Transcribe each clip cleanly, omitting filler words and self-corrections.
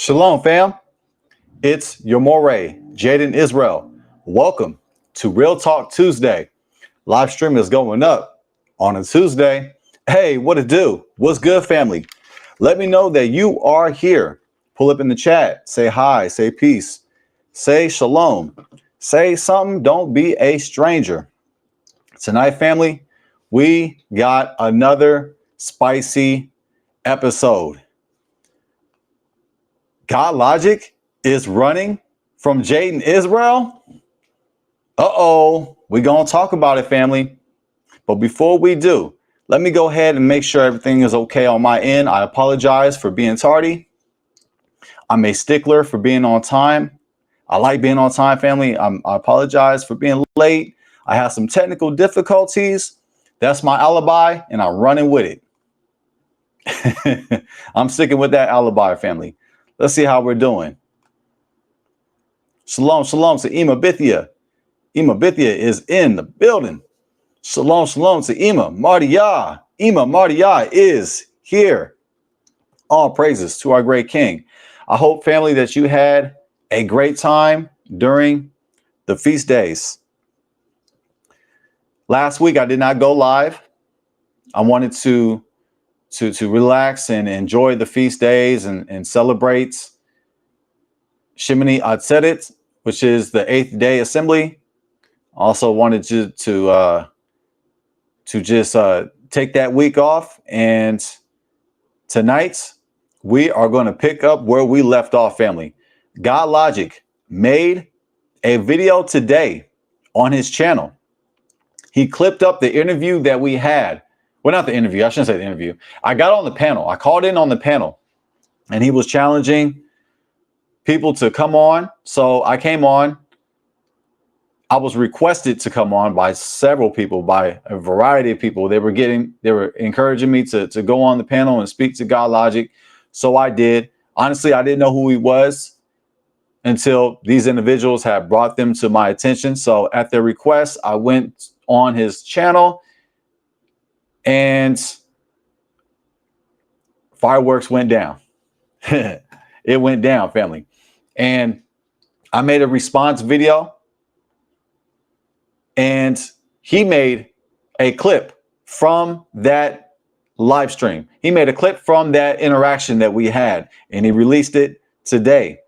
Shalom, fam. It's your moray, Jaydon Israel. Welcome to Real Talk Tuesday. Live stream is going up on a Tuesday. Hey, what it do? What's good, family? Let me know that you are here. Pull up in the chat. Say hi. Say peace. Say shalom. Say something. Don't be a stranger. Tonight, family, we got another spicy episode. Godlogic is running from Jaydon Israel. We're going to talk about it, family. But before we do, let me go ahead and make sure everything is okay on my end. I apologize for being tardy. I'm a stickler for being on time. I like being on time, family. I apologize for being late. I have some technical difficulties. That's my alibi, and I'm running with it. I'm sticking with that alibi, family. Let's see how we're doing. Shalom, shalom to Ima Bithia. Ima Bithia is in the building. Shalom, shalom to Ima Mardiya. Ima Mardiya is here. All praises to our great King. I hope, family, that you had a great time during the feast days. Last week, I did not go live. I wanted to relax and enjoy the feast days and celebrate Shemini Atzeret, which is the 8th day assembly. Also wanted to just take that week off. And tonight we are going to pick up where we left off, family. Godlogic made a video today on his channel. He clipped up the interview that we had. Well, not the interview. I shouldn't say the interview. I got on the panel. I called in on the panel, and he was challenging people to come on. So I came on. I was requested to come on by several people, by a variety of people. They were encouraging me to go on the panel and speak to Godlogic. So I did. Honestly, I didn't know who he was until these individuals had brought them to my attention. So at their request, I went on his channel, and fireworks went down. It went down, family. And I made a response video, and he made a clip from that live stream. He made a clip from that interaction that we had, and he released it today.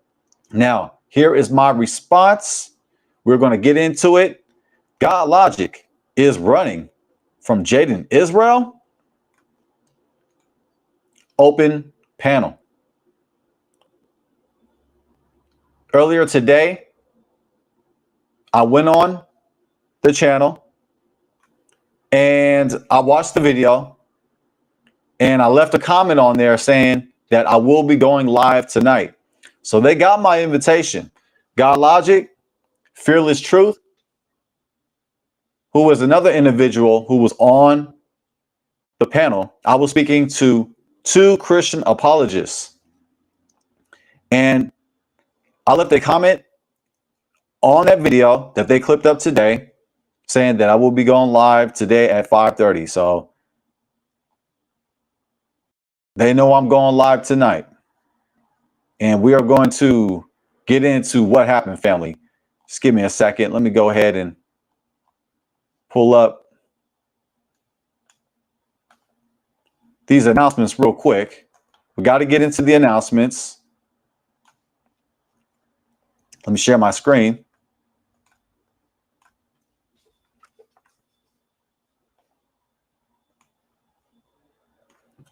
Now, here is my response. We're going to get into it. Godlogic is running from Jaydon Israel. Open panel. Earlier today, I went on the channel and I watched the video, and I left a comment on there saying that I will be going live tonight. So they got my invitation. Godlogic, Fearless Truth, who was another individual who was on the panel. I was speaking to two Christian apologists, and I left a comment on that video that they clipped up today saying that I will be going live today at 5:30. So they know I'm going live tonight, and we are going to get into what happened, family. Just give me a second. Let me go ahead and pull up these announcements real quick. We got to get into the announcements. Let me share my screen.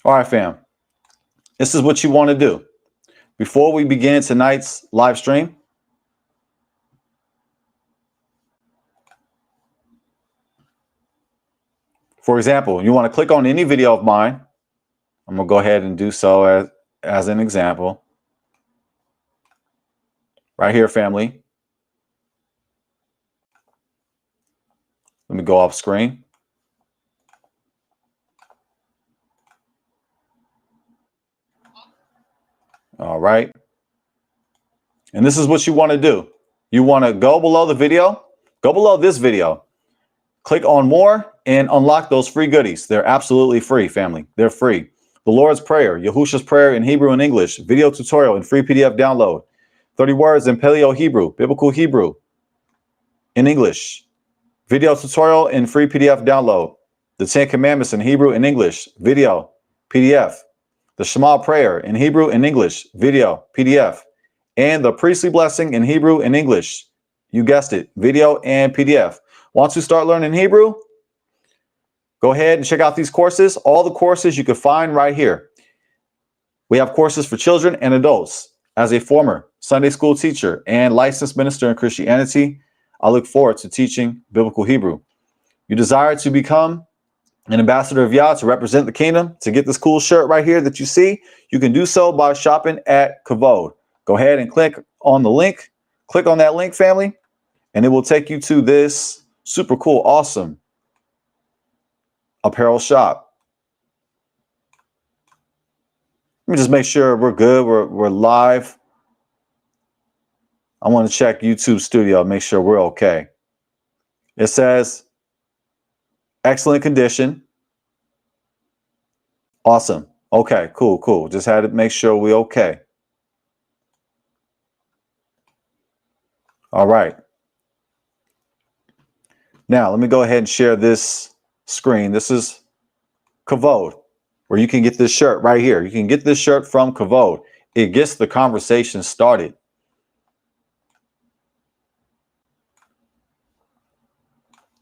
All right, fam. This is what you want to do. Before we begin tonight's live stream, for example, you want to click on any video of mine. I'm going to go ahead and do so as an example. Right here, family. Let me go off screen. All right. And this is what you want to do. You want to go below the video, go below this video, click on more, and unlock those free goodies. They're absolutely free, family. They're free. The Lord's Prayer, Yahusha's Prayer in Hebrew and English, video tutorial and free PDF download. 30 words in Paleo Hebrew, biblical Hebrew in English, video tutorial and free PDF download. The 10 Commandments in Hebrew and English, video, PDF. The Shema prayer in Hebrew and English, video, PDF. And the priestly blessing in Hebrew and English. You guessed it, video and PDF. Want to start learning Hebrew? Go ahead and check out these courses. All the courses you can find right here. We have courses for children and adults. As a former Sunday school teacher and licensed minister in Christianity, I look forward to teaching biblical Hebrew. You desire to become an ambassador of Yah to represent the kingdom, to get this cool shirt right here that you see, you can do so by shopping at Kavod. Go ahead and click on the link. Click on that link, family, and it will take you to this super cool, awesome apparel shop. Let me just make sure we're good. We're live. I want to check YouTube Studio, make sure we're okay. It says excellent condition. Awesome. Okay, cool. Just had to make sure we're okay. All right. Now, let me go ahead and share this screen. This is Kavod, where you can get this shirt right here. You can get this shirt from Kavod. It gets the conversation started.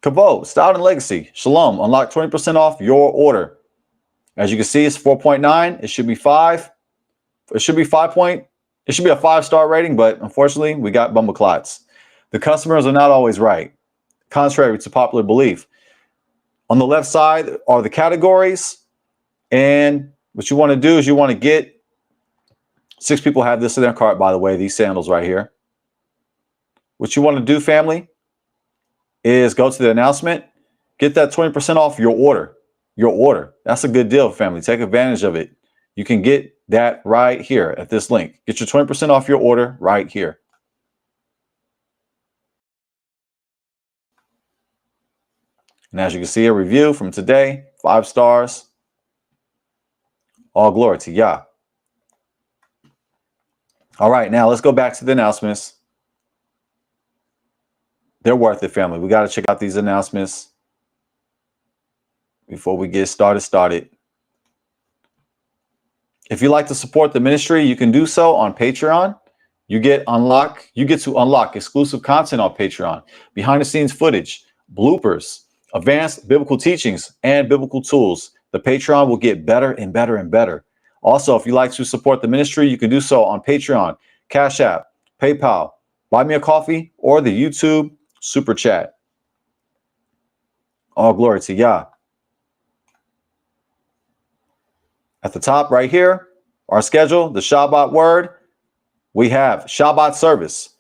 Kavod, Style and Legacy. Shalom. Unlock 20% off your order. As you can see, it's 4.9. It should be 5. It should be 5 point. It should be a 5-star rating, but unfortunately, we got bumbleclots. The customers are not always right, contrary to popular belief. On the left side are the categories, and what you want to do is you want to get 6 people have this in their cart, by the way, these sandals right here. What you want to do, family, is go to the announcement, get that 20% off your order. Your order. That's a good deal, family. Take advantage of it. You can get that right here at this link. Get your 20% off your order right here. And as you can see, a review from today, 5 stars. All glory to Yah. All right, now let's go back to the announcements. They're worth it, family. We got to check out these announcements before we get started. If you'd like to support the ministry, you can do so on Patreon. You get to unlock exclusive content on Patreon, behind the scenes footage, bloopers, advanced biblical teachings, and biblical tools. The Patreon will get better and better and better. Also, if you'd like to support the ministry, you can do so on Patreon, Cash App, PayPal, Buy Me a Coffee, or the YouTube Super Chat. All glory to Yah. At the top right here, our schedule, the Shabbat word, we have Shabbat service.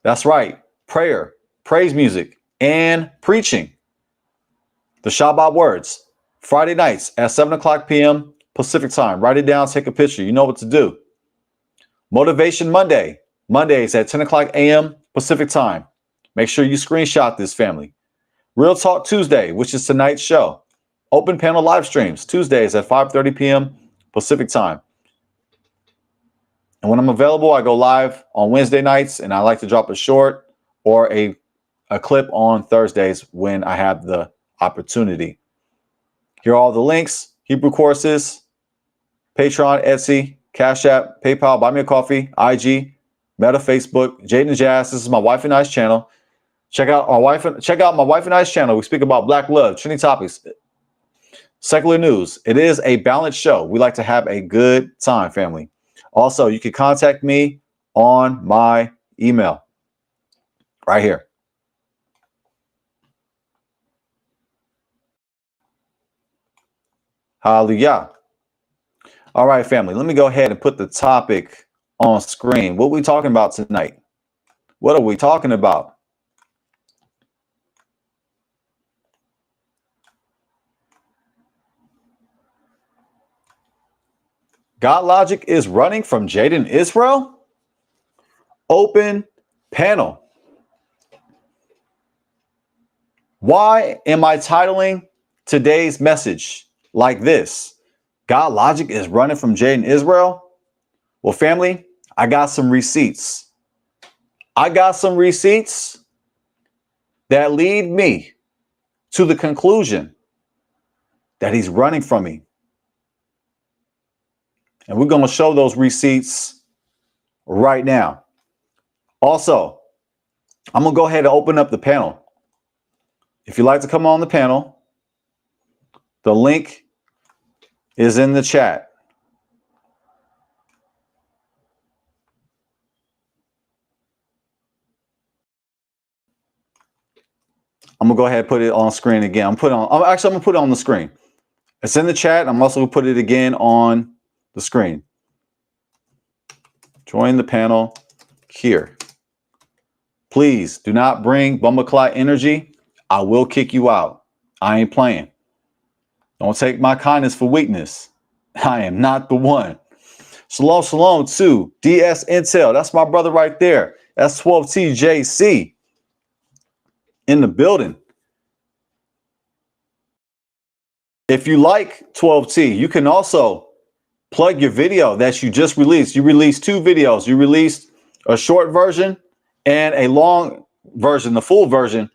That's right. Prayer, praise music, and preaching. The Shabbat words, Friday nights at 7 o'clock p.m. Pacific time. Write it down, take a picture. You know what to do. Motivation Monday, Mondays at 10 o'clock a.m. Pacific time. Make sure you screenshot this, family. Real Talk Tuesday, which is tonight's show. Open panel live streams, Tuesdays at 5:30 p.m. Pacific time. And when I'm available, I go live on Wednesday nights, and I like to drop a short or a clip on Thursdays when I have the opportunity. Here are all the links: Hebrew courses, Patreon, Etsy, Cash App, PayPal, Buy Me a Coffee, IG, Meta, Facebook, Jaydon Jazz. This is my wife and I's channel. Check out my wife and I's channel. We speak about black love, trending topics, secular news. It is a balanced show. We like to have a good time, family. Also, you can contact me on my email right here. Hallelujah. All right, family, let me go ahead and put the topic on screen. What are we talking about tonight? What are we talking about? Godlogic is running from Jaydon Israel? Open panel. Why am I titling today's message like this? Godlogic is running from Jaydon Israel. Well, family, I got some receipts. I got some receipts that lead me to the conclusion that he's running from me. And we're going to show those receipts right now. Also, I'm going to go ahead and open up the panel. If you'd like to come on the panel, the link is in the chat. I'm going to go ahead and put it on screen again. I'm going to put it on the screen. It's in the chat. I'm also going to put it again on the screen. Join the panel here. Please do not bring Bumbleclot energy. I will kick you out. I ain't playing. Don't take my kindness for weakness. I am not the one. Shalom, shalom to DS Intel. That's my brother right there. That's 12TJC in the building. If you like 12T, you can also plug your video that you just released. You released 2 videos. You released a short version and a long version, the full version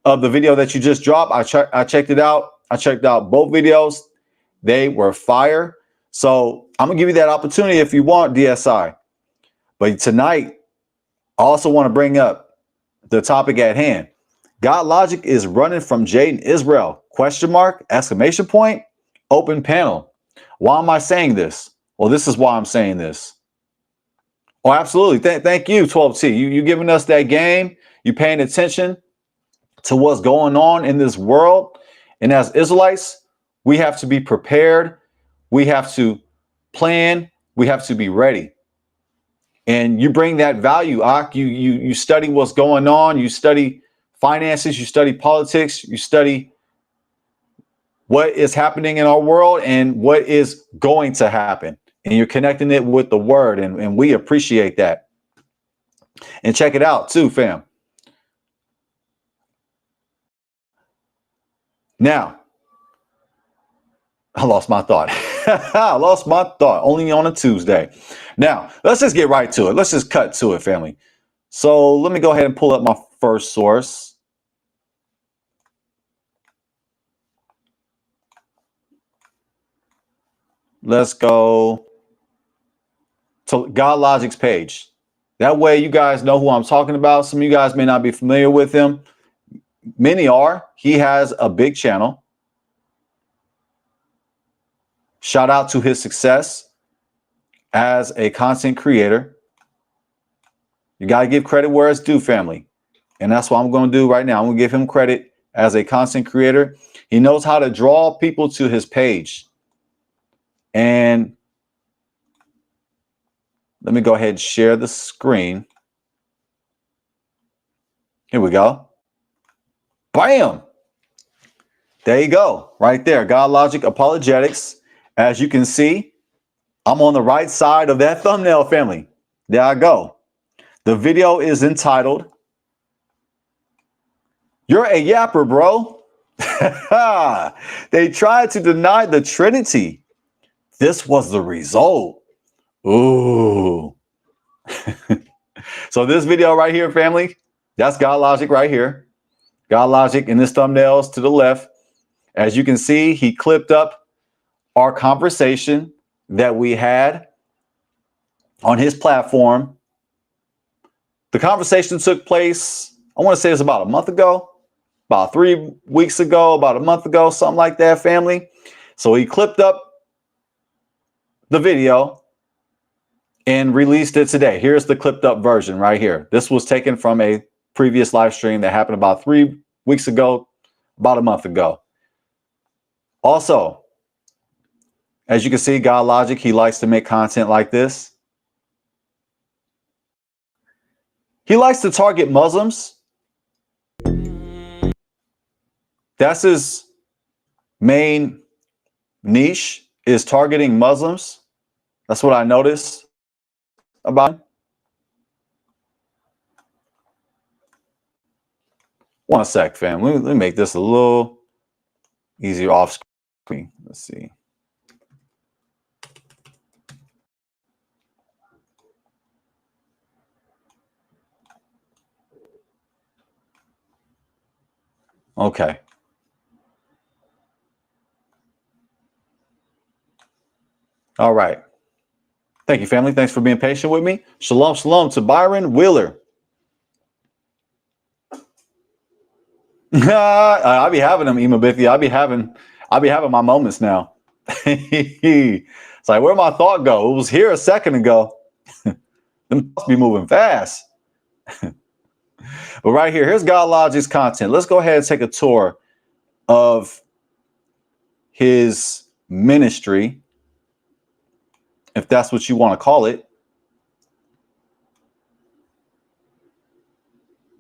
of the video that you just dropped. I checked it out. I checked out both videos. They were fire. So I'm going to give you that opportunity if you want, DSI. But tonight, I also want to bring up the topic at hand. Godlogic is running from Jaydon Israel. Question mark, exclamation point, open panel. Why am I saying this? Well, this is why I'm saying this. Oh, absolutely. Thank you, 12T. You giving us that game. You paying attention to what's going on in this world. And as Israelites, we have to be prepared. We have to plan. We have to be ready. And you bring that value, Ak. You study what's going on. You study finances. You study politics. You study what is happening in our world and what is going to happen. And you're connecting it with the word. And we appreciate that. And check it out too, fam. Now, I lost my thought. I lost my thought only on a Tuesday. Now, let's just get right to it. Let's just cut to it, family. So let me go ahead and pull up my first source. Let's go to Godlogic's page. That way you guys know who I'm talking about. Some of you guys may not be familiar with him. Many are. He has a big channel. Shout out to his success as a content creator. You got to give credit where it's due, family. And that's what I'm going to do right now. I'm going to give him credit as a content creator. He knows how to draw people to his page. And let me go ahead and share the screen. Here we go. Bam. There you go. Right there. Godlogic Apologetics. As you can see, I'm on the right side of that thumbnail, family. There I go. The video is entitled, "You're a Yapper, Bro." They tried to deny the Trinity. This was the result. Ooh. So this video right here, family, that's Godlogic right here. Godlogic in his thumbnails to the left. As you can see, he clipped up our conversation that we had on his platform. The conversation took place, I want to say it's about a month ago, about 3 weeks ago, about a month ago, something like that, family. So he clipped up the video and released it today. Here's the clipped up version right here. This was taken from a previous live stream that happened about 3 weeks ago, about a month ago. Also, as you can see, Godlogic, he likes to make content like this. He likes to target Muslims. That's his main niche, is targeting Muslims. That's what I noticed about him. One sec, fam. Let me make this a little easier off screen. Let's see. Okay. All right. Thank you, family. Thanks for being patient with me. Shalom, shalom to Byron Wheeler. I be having them, Imabithia. I be having my moments now. It's like, where'd my thought go? It was here a second ago. Them thoughts be moving fast. But right here, here's Godlogic's content. Let's go ahead and take a tour of his ministry, if that's what you want to call it.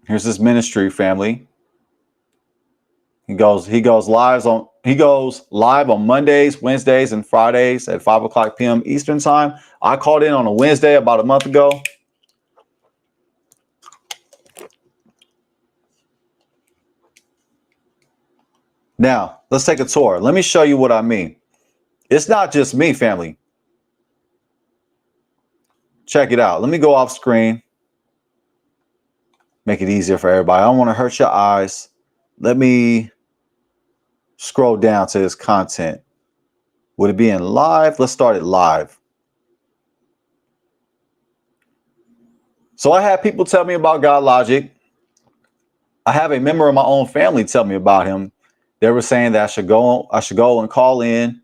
Here's his ministry, family. He goes live on Mondays, Wednesdays, and Fridays at 5 o'clock p.m. Eastern time. I called in on a Wednesday about a month ago. Now, let's take a tour. Let me show you what I mean. It's not just me, family. Check it out. Let me go off screen. Make it easier for everybody. I don't want to hurt your eyes. Let me scroll down to his content. Would it be in live? Let's start it live. So I had people tell me about Godlogic. I have a member of my own family tell me about him. They were saying that I should go and call in.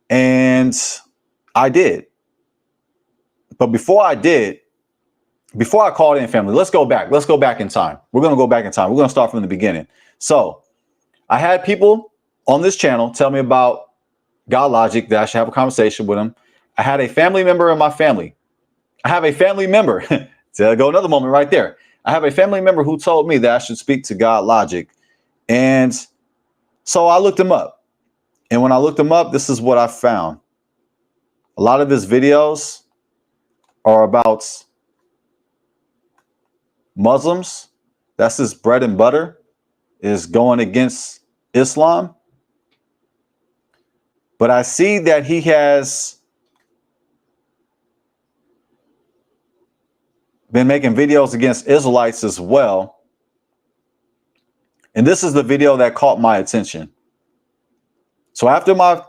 And I did. But before I called in, family, let's go back. Let's go back in time. We're going to go back in time. We're going to start from the beginning. So I had people on this channel tell me about Godlogic, that I should have a conversation with him. I had a family member in my family. I have a family member. So go another moment right there. I have a family member who told me that I should speak to Godlogic. And so I looked him up. And when I looked him up, this is what I found. A lot of his videos are about Muslims. That's his bread and butter, is going against Islam. But I see that he has been making videos against Israelites as well. And this is the video that caught my attention. So after my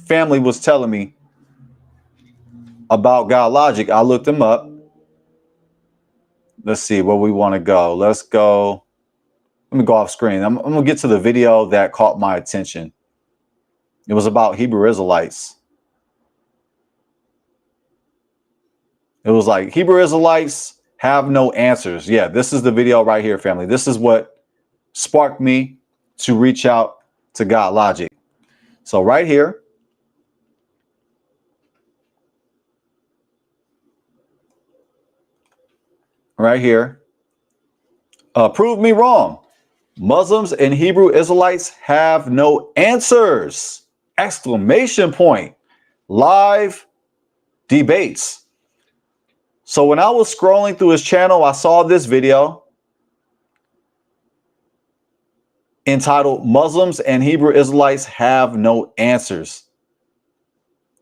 family was telling me about Godlogic, I looked him up. Let's see where we want to go. Let's go. Let me go off screen. I'm going to get to the video that caught my attention. It was about Hebrew Israelites. It was like, Hebrew Israelites have no answers. Yeah, this is the video right here, family. This is what sparked me to reach out to Godlogic. So right here. Right here. Prove me wrong. Muslims and Hebrew Israelites have no answers. Exclamation point. Live debates. So when I was scrolling through his channel, I saw this video entitled Muslims and Hebrew Israelites have no answers.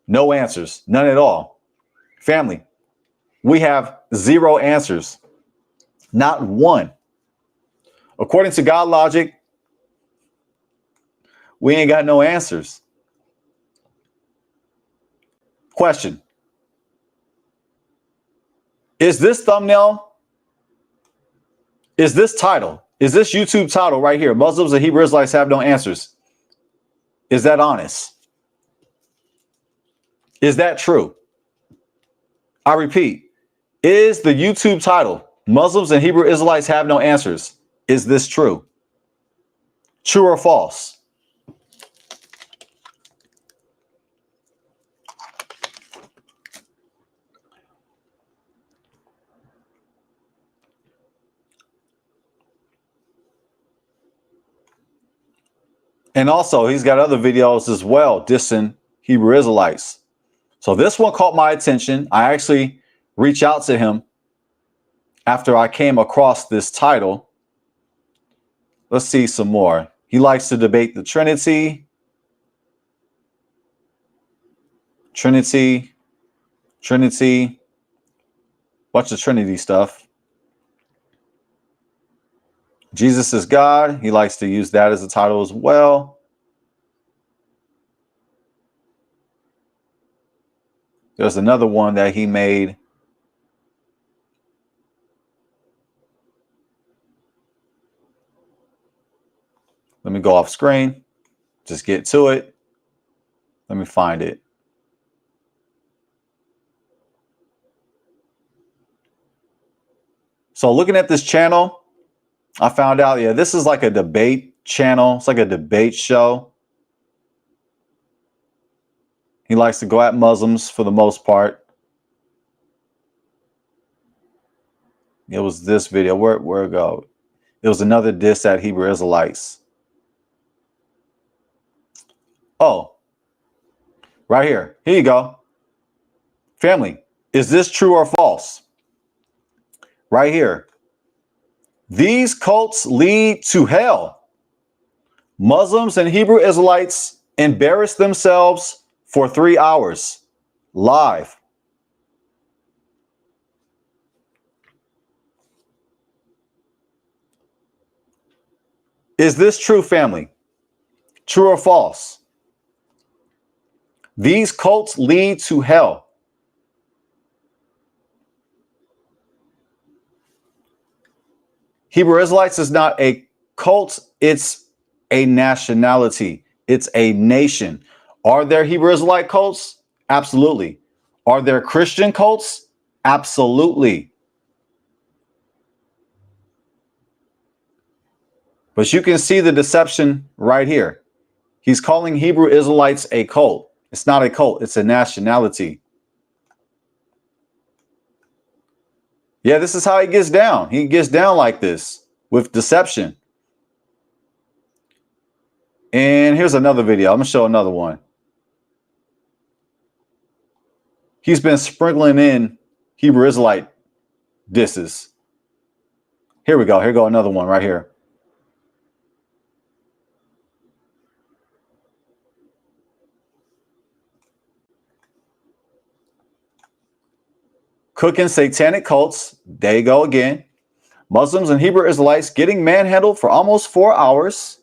No answers. None at all. Family, we have zero answers. Not one. According to Godlogic, we ain't got no answers. Question. Is this thumbnail, is this title, is this YouTube title right here, Muslims and Hebrew Israelites have no answers? Is that honest? Is that true? I repeat, is the YouTube title, Muslims and Hebrew Israelites have no answers? Is this true? True or false? And also, he's got other videos as well dissing Hebrew Israelites. So this one caught my attention. I actually reached out to him after I came across this title. Let's see some more. He likes to debate the Trinity. Trinity. Bunch of Trinity stuff. Jesus is God. He likes to use that as a title as well. There's another one that he made. Let me go off screen. Just get to it. Let me find it. So looking at this channel, I found out, yeah, this is like a debate channel. It's like a debate show. He likes to go at Muslims for the most part. It was this video. Where it go? It was another diss at Hebrew Israelites. Oh, right here. Here you go. Family, is this true or false? Right here. These cults lead to hell. Muslims and Hebrew Israelites embarrass themselves for 3 hours. Live. Is this true, family? True or false? These cults lead to hell. Hebrew Israelites is not a cult, it's a nationality. It's a nation. Are there Hebrew Israelite cults? Absolutely. Are there Christian cults? Absolutely. But you can see the deception right here. He's calling Hebrew Israelites a cult. It's not a cult, it's a nationality. Yeah, this is how he gets down. He gets down like this with deception. And here's another video. I'm going to show another one. He's been sprinkling in Hebrew Israelite disses. Here we go. Here go another one right here. Cooking satanic cults. There you go again. Muslims and Hebrew Israelites getting manhandled for almost 4 hours.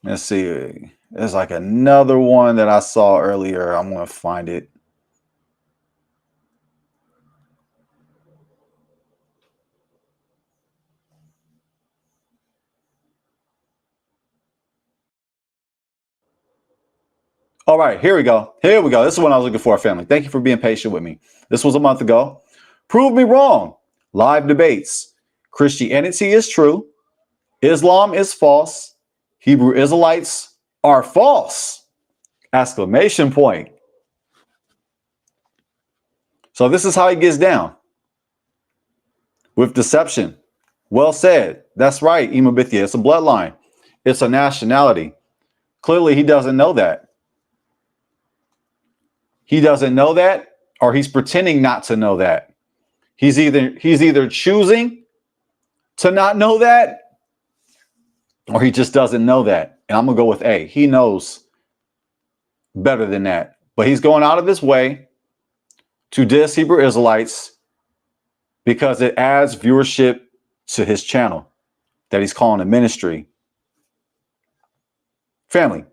Let's see. There's like another one that I saw earlier. I'm going to find it. All right, here we go. Here we go. This is what I was looking for, family. Thank you for being patient with me. This was a month ago. Prove me wrong. Live debates. Christianity is true. Islam is false. Hebrew Israelites are false. Exclamation point. So this is how he gets down. With deception. Well said. That's right, Imabithia. It's a bloodline. It's a nationality. Clearly, he doesn't know that. He doesn't know that, or he's pretending not to know that. He's either choosing to not know that, or he just doesn't know that. And I'm going to go with A. He knows better than that. But he's going out of his way to diss Hebrew Israelites because it adds viewership to his channel that he's calling a ministry. Family,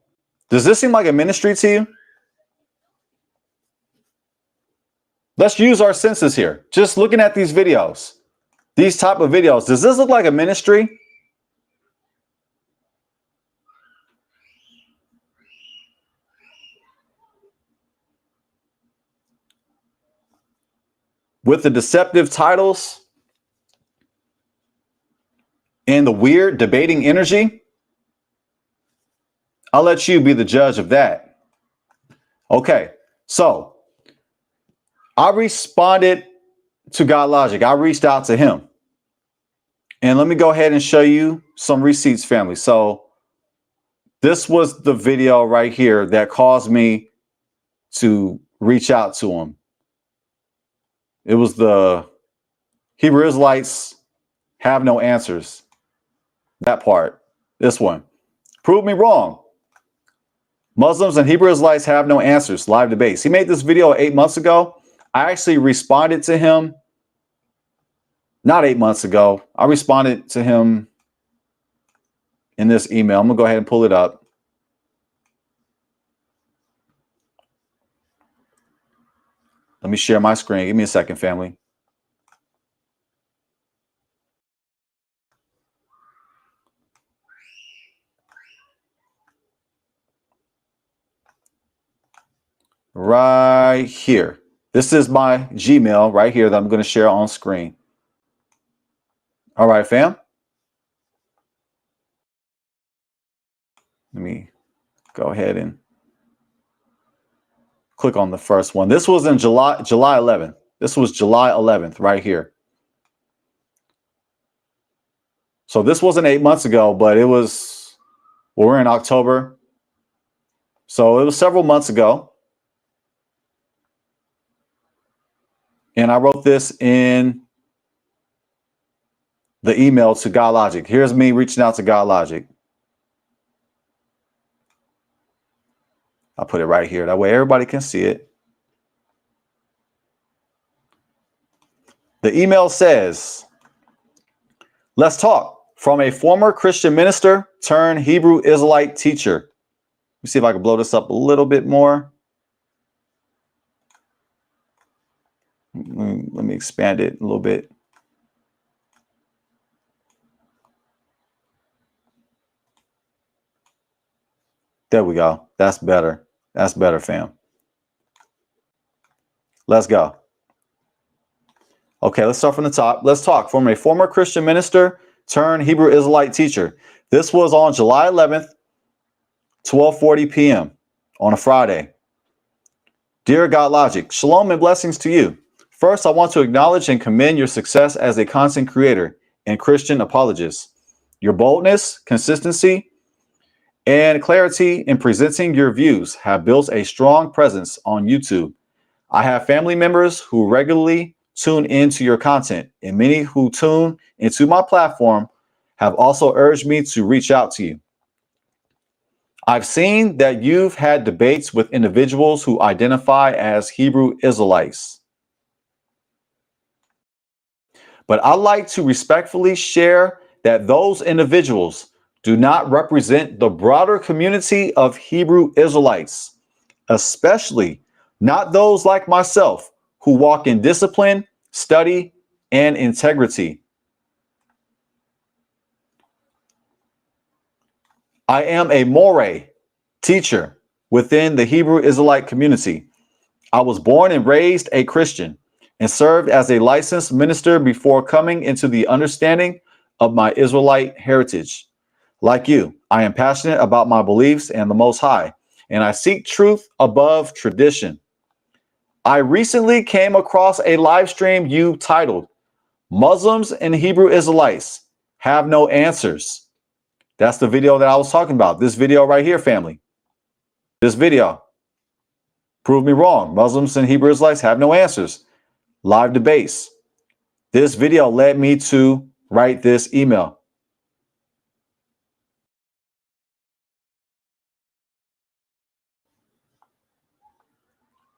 does this seem like a ministry to you? Let's use our senses here. Just looking at these videos, these type of videos, does this look like a ministry? With the deceptive titles and the weird debating energy? I'll let you be the judge of that. Okay, so I responded to Godlogic. I reached out to him. And let me go ahead and show you some receipts, family. So this was the video right here that caused me to reach out to him. It was the Hebrew Israelites have no answers. That part. This one. Prove me wrong. Muslims and Hebrew Israelites have no answers. Live debates. He made this video 8 months ago. I actually responded to him not 8 months ago. I responded to him in this email. I'm going to go ahead and pull it up. Let me share my screen. Give me a second, family. Right here. This is my Gmail right here that I'm going to share on screen. All right, fam. Let me go ahead and click on the first one. This was in July 11th. This was July 11th right here. So this wasn't 8 months ago, but it was, well, we're in October. So it was several months ago. And I wrote this in the email to Godlogic. Here's me reaching out to Godlogic. I'll put it right here. That way everybody can see it. The email says, let's talk. From a former Christian minister turned Hebrew Israelite teacher. Let me see if I can blow this up a little bit more. Let me expand it a little bit. There we go. That's better. That's better, fam. Let's go. Okay, let's start from the top. Let's talk. From a former Christian minister turned Hebrew Israelite teacher. This was on July 11th, 12:40 p.m. on a Friday. Dear Godlogic, shalom and blessings to you. First, I want to acknowledge and commend your success as a content creator and Christian apologist. Your boldness, consistency, and clarity in presenting your views have built a strong presence on YouTube. I have family members who regularly tune into your content, and many who tune into my platform have also urged me to reach out to you. I've seen that you've had debates with individuals who identify as Hebrew Israelites. But I'd like to respectfully share that those individuals do not represent the broader community of Hebrew Israelites, especially not those like myself who walk in discipline, study, and integrity. I am a Moreh teacher within the Hebrew Israelite community. I was born and raised a Christian and served as a licensed minister before coming into the understanding of my Israelite heritage. Like you, I am passionate about my beliefs and the Most High, and I seek truth above tradition. I recently came across a live stream you titled, Muslims and Hebrew Israelites Have No Answers. That's the video that I was talking about. This video right here, family. This video. Prove me wrong. Muslims and Hebrew Israelites have no answers. Live debates. This video led me to write this email.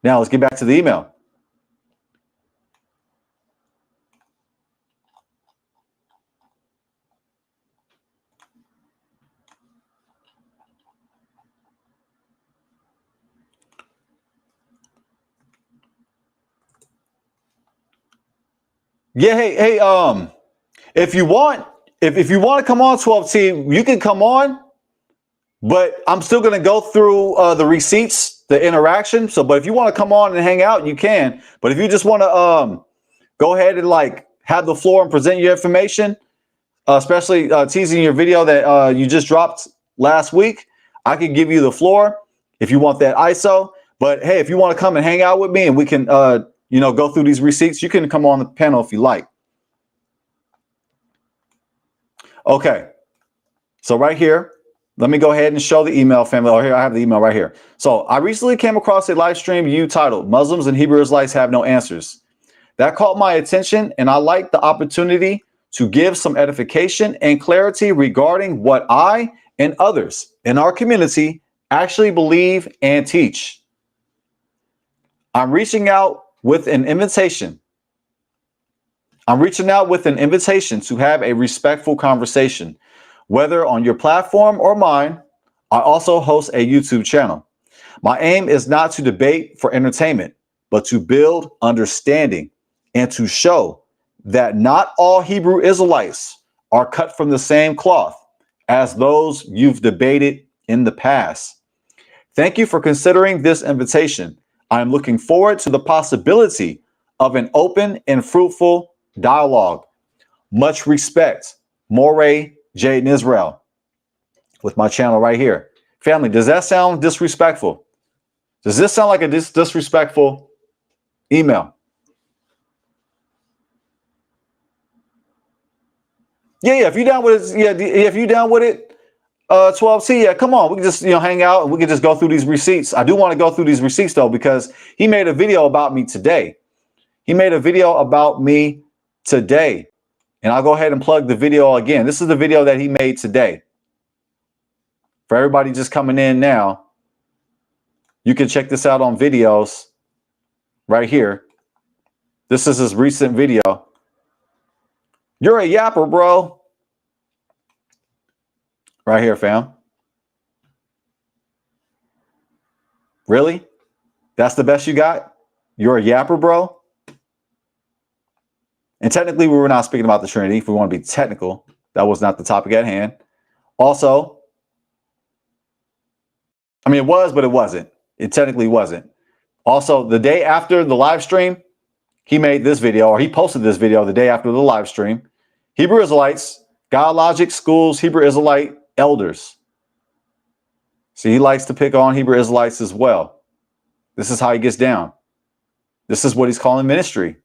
Now let's get back to the email. Yeah, hey, if you want, if you want to come on 12T, you can come on, but I'm still going to go through the receipts, the interaction. So, but if you want to come on and hang out, you can. But if you just want to go ahead and like have the floor and present your information, especially teasing your video that you just dropped last week, I can give you the floor if you want that ISO. But hey, if you want to come and hang out with me and we can, go through these receipts, you can come on the panel if you like. Okay, so right here, let me go ahead and show the email, family. Oh, here I have the email right here. So I recently came across a live stream you titled Muslims and Hebrew Israelites Have No Answers. That caught my attention, and I like the opportunity to give some edification and clarity regarding what I and others in our community actually believe and teach. I'm reaching out with an invitation. I'm reaching out with an invitation to have a respectful conversation, whether on your platform or mine. I also host a YouTube channel. My aim is not to debate for entertainment, but to build understanding and to show that not all Hebrew Israelites are cut from the same cloth as those you've debated in the past. Thank you for considering this invitation. I'm looking forward to the possibility of an open and fruitful dialogue. Much respect, Moray Jaydon Israel, with my channel right here. Family, does that sound disrespectful? Does this sound like a disrespectful email? Yeah, if you're down with it, if you're down with it, 12C, yeah, come on. We can just, hang out and we can just go through these receipts. I do want to go through these receipts though, because he made a video about me today. And I'll go ahead and plug the video again. This is the video that he made today. For everybody just coming in now, you can check this out on videos right here. This is his recent video. You're a yapper, bro. Right here, fam. Really? That's the best you got? You're a yapper, bro? And technically, we were not speaking about the Trinity. If we want to be technical, that was not the topic at hand. Also, I mean, it was, but it wasn't. It technically wasn't. Also, the day after the live stream, he made this video, or he posted this video the day after the live stream. Hebrew Israelites, Godlogic schools, Hebrew Israelite elders. See, he likes to pick on Hebrew Israelites as well. This is how he gets down. This is what he's calling ministry.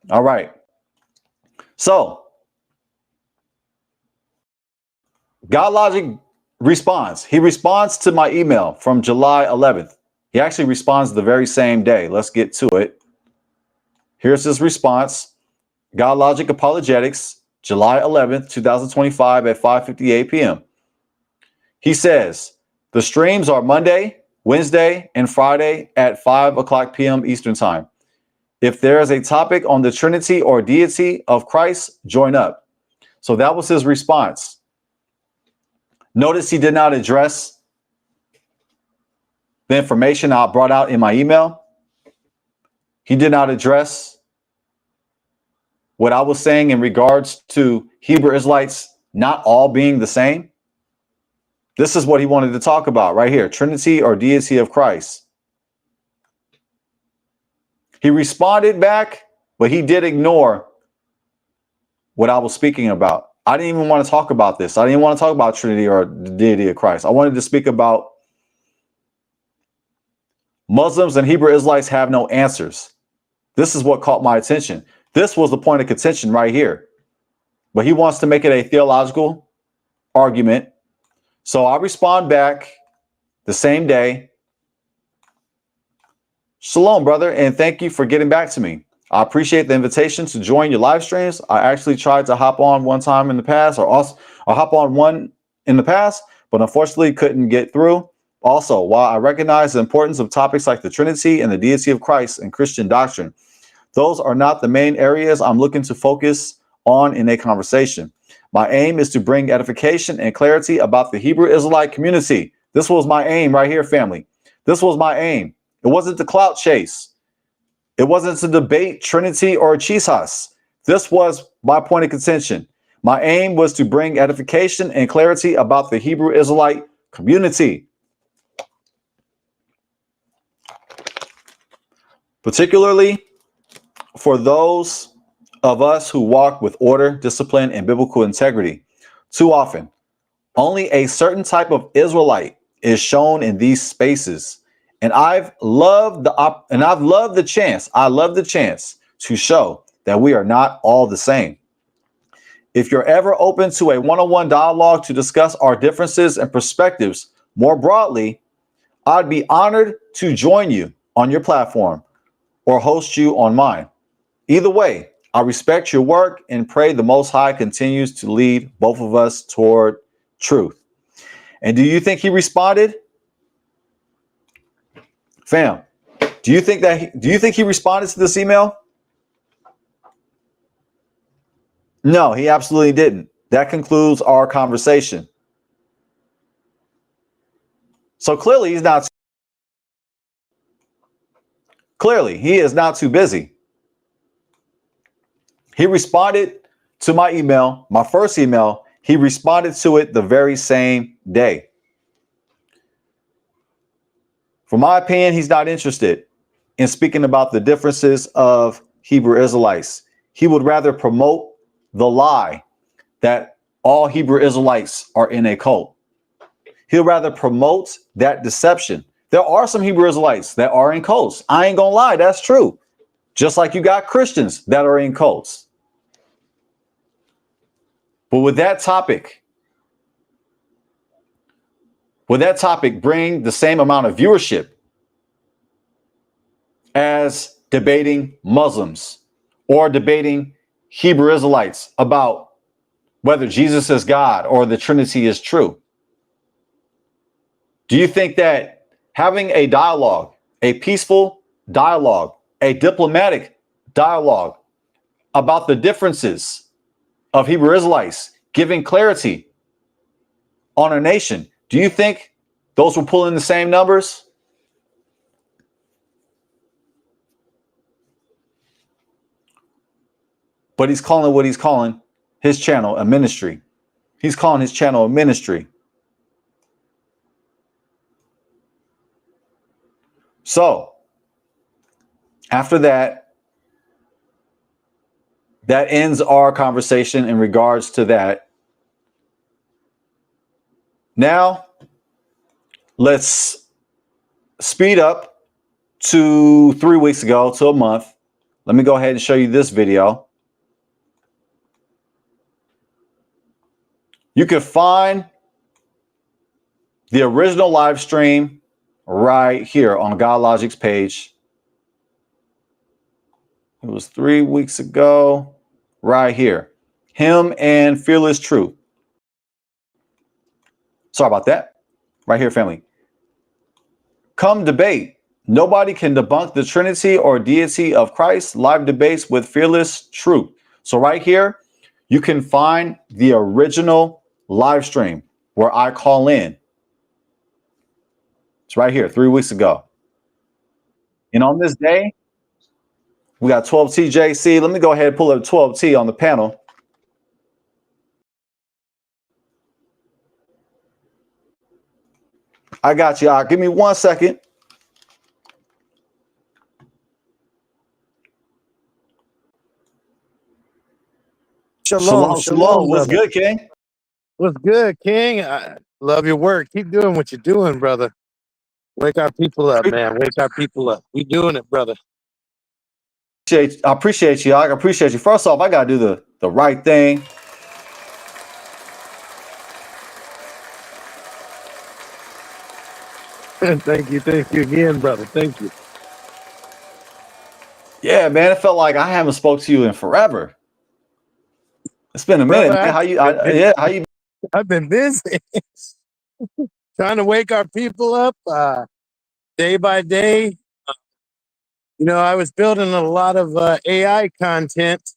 All right. So, Godlogic responds. He responds to my email from July 11th. He actually responds the very same day. Let's get to it. Here's his response. Godlogic Apologetics, July 11th, 2025 at 5:58 p.m. He says, the streams are Monday, Wednesday, and Friday at 5 o'clock p.m. Eastern Time. If there is a topic on the Trinity or deity of Christ, join up. So that was his response. Notice he did not address the information I brought out in my email. He did not address what I was saying in regards to Hebrew Israelites not all being the same. This is what he wanted to talk about right here. Trinity or deity of Christ. He responded back, but he did ignore what I was speaking about. I didn't even want to talk about this. I didn't want to talk about Trinity or the deity of Christ. I wanted to speak about Muslims and Hebrew Israelites have no answers. This is what caught my attention. This was the point of contention right here. But he wants to make it a theological argument. So I respond back the same day. Shalom, brother, and thank you for getting back to me. I appreciate the invitation to join your live streams. I actually tried to hop on one time in the past, or hop on one in the past, but unfortunately couldn't get through. Also, while I recognize the importance of topics like the Trinity and the deity of Christ and Christian doctrine, those are not the main areas I'm looking to focus on in a conversation. My aim is to bring edification and clarity about the Hebrew Israelite community. This was my aim right here, family. This was my aim. It wasn't the clout chase. It wasn't to debate Trinity or Jesus. This was my point of contention. My aim was to bring edification and clarity about the Hebrew Israelite community, particularly for those of us who walk with order, discipline, and biblical integrity. Too often, only a certain type of Israelite is shown in these spaces. And I've loved the chance. I love the chance to show that we are not all the same. If you're ever open to a one-on-one dialogue to discuss our differences and perspectives more broadly, I'd be honored to join you on your platform or host you on mine. Either way, I respect your work and pray the Most High continues to lead both of us toward truth. And do you think he responded? Fam, do you think he responded to this email? No, he absolutely didn't. That concludes our conversation. So clearly he is not too busy. He responded to my email, my first email. He responded to it the very same day. For my opinion, he's not interested in speaking about the differences of Hebrew Israelites. He would rather promote the lie that all Hebrew Israelites are in a cult. He'll rather promote that deception. There are some Hebrew Israelites that are in cults. I ain't gonna lie, that's true. Just like you got Christians that are in cults. But would that topic bring the same amount of viewership as debating Muslims or debating Hebrew Israelites about whether Jesus is God or the Trinity is true? Do you think that having a dialogue, a peaceful dialogue, a diplomatic dialogue about the differences of Hebrew Israelites, giving clarity on our nation, do you think those will pull in the same numbers? But he's calling what he's calling his channel a ministry. He's calling his channel a ministry. So after that ends our conversation in regards to that. Now let's speed up to 3 weeks ago, to a month. Let me go ahead and show you this video. You can find the original live stream right here on Godlogic's page. It was 3 weeks ago, right here. Him and Fearless Truth. Sorry about that. Right here, family. Come debate. Nobody can debunk the Trinity or deity of Christ. Live debates with Fearless Truth. So right here, you can find the original live stream where I call in. It's right here, 3 weeks ago. And on this day, we got 12TJC. Let me go ahead and pull up 12T on the panel. I got you. Give me 1 second. Shalom, Shalom. What's brother. good, King? What's good, King? I love your work. Keep doing what you're doing, brother. Wake our people up, man. Wake our people up. We doing it, brother. I appreciate you. I appreciate you. First off, I gotta do the right thing. Thank you again, brother. Thank you. Yeah, man. It felt like I haven't spoke to you in forever. It's been a minute, man. How you? How you? I've been busy trying to wake our people up day by day. I was building a lot of AI content,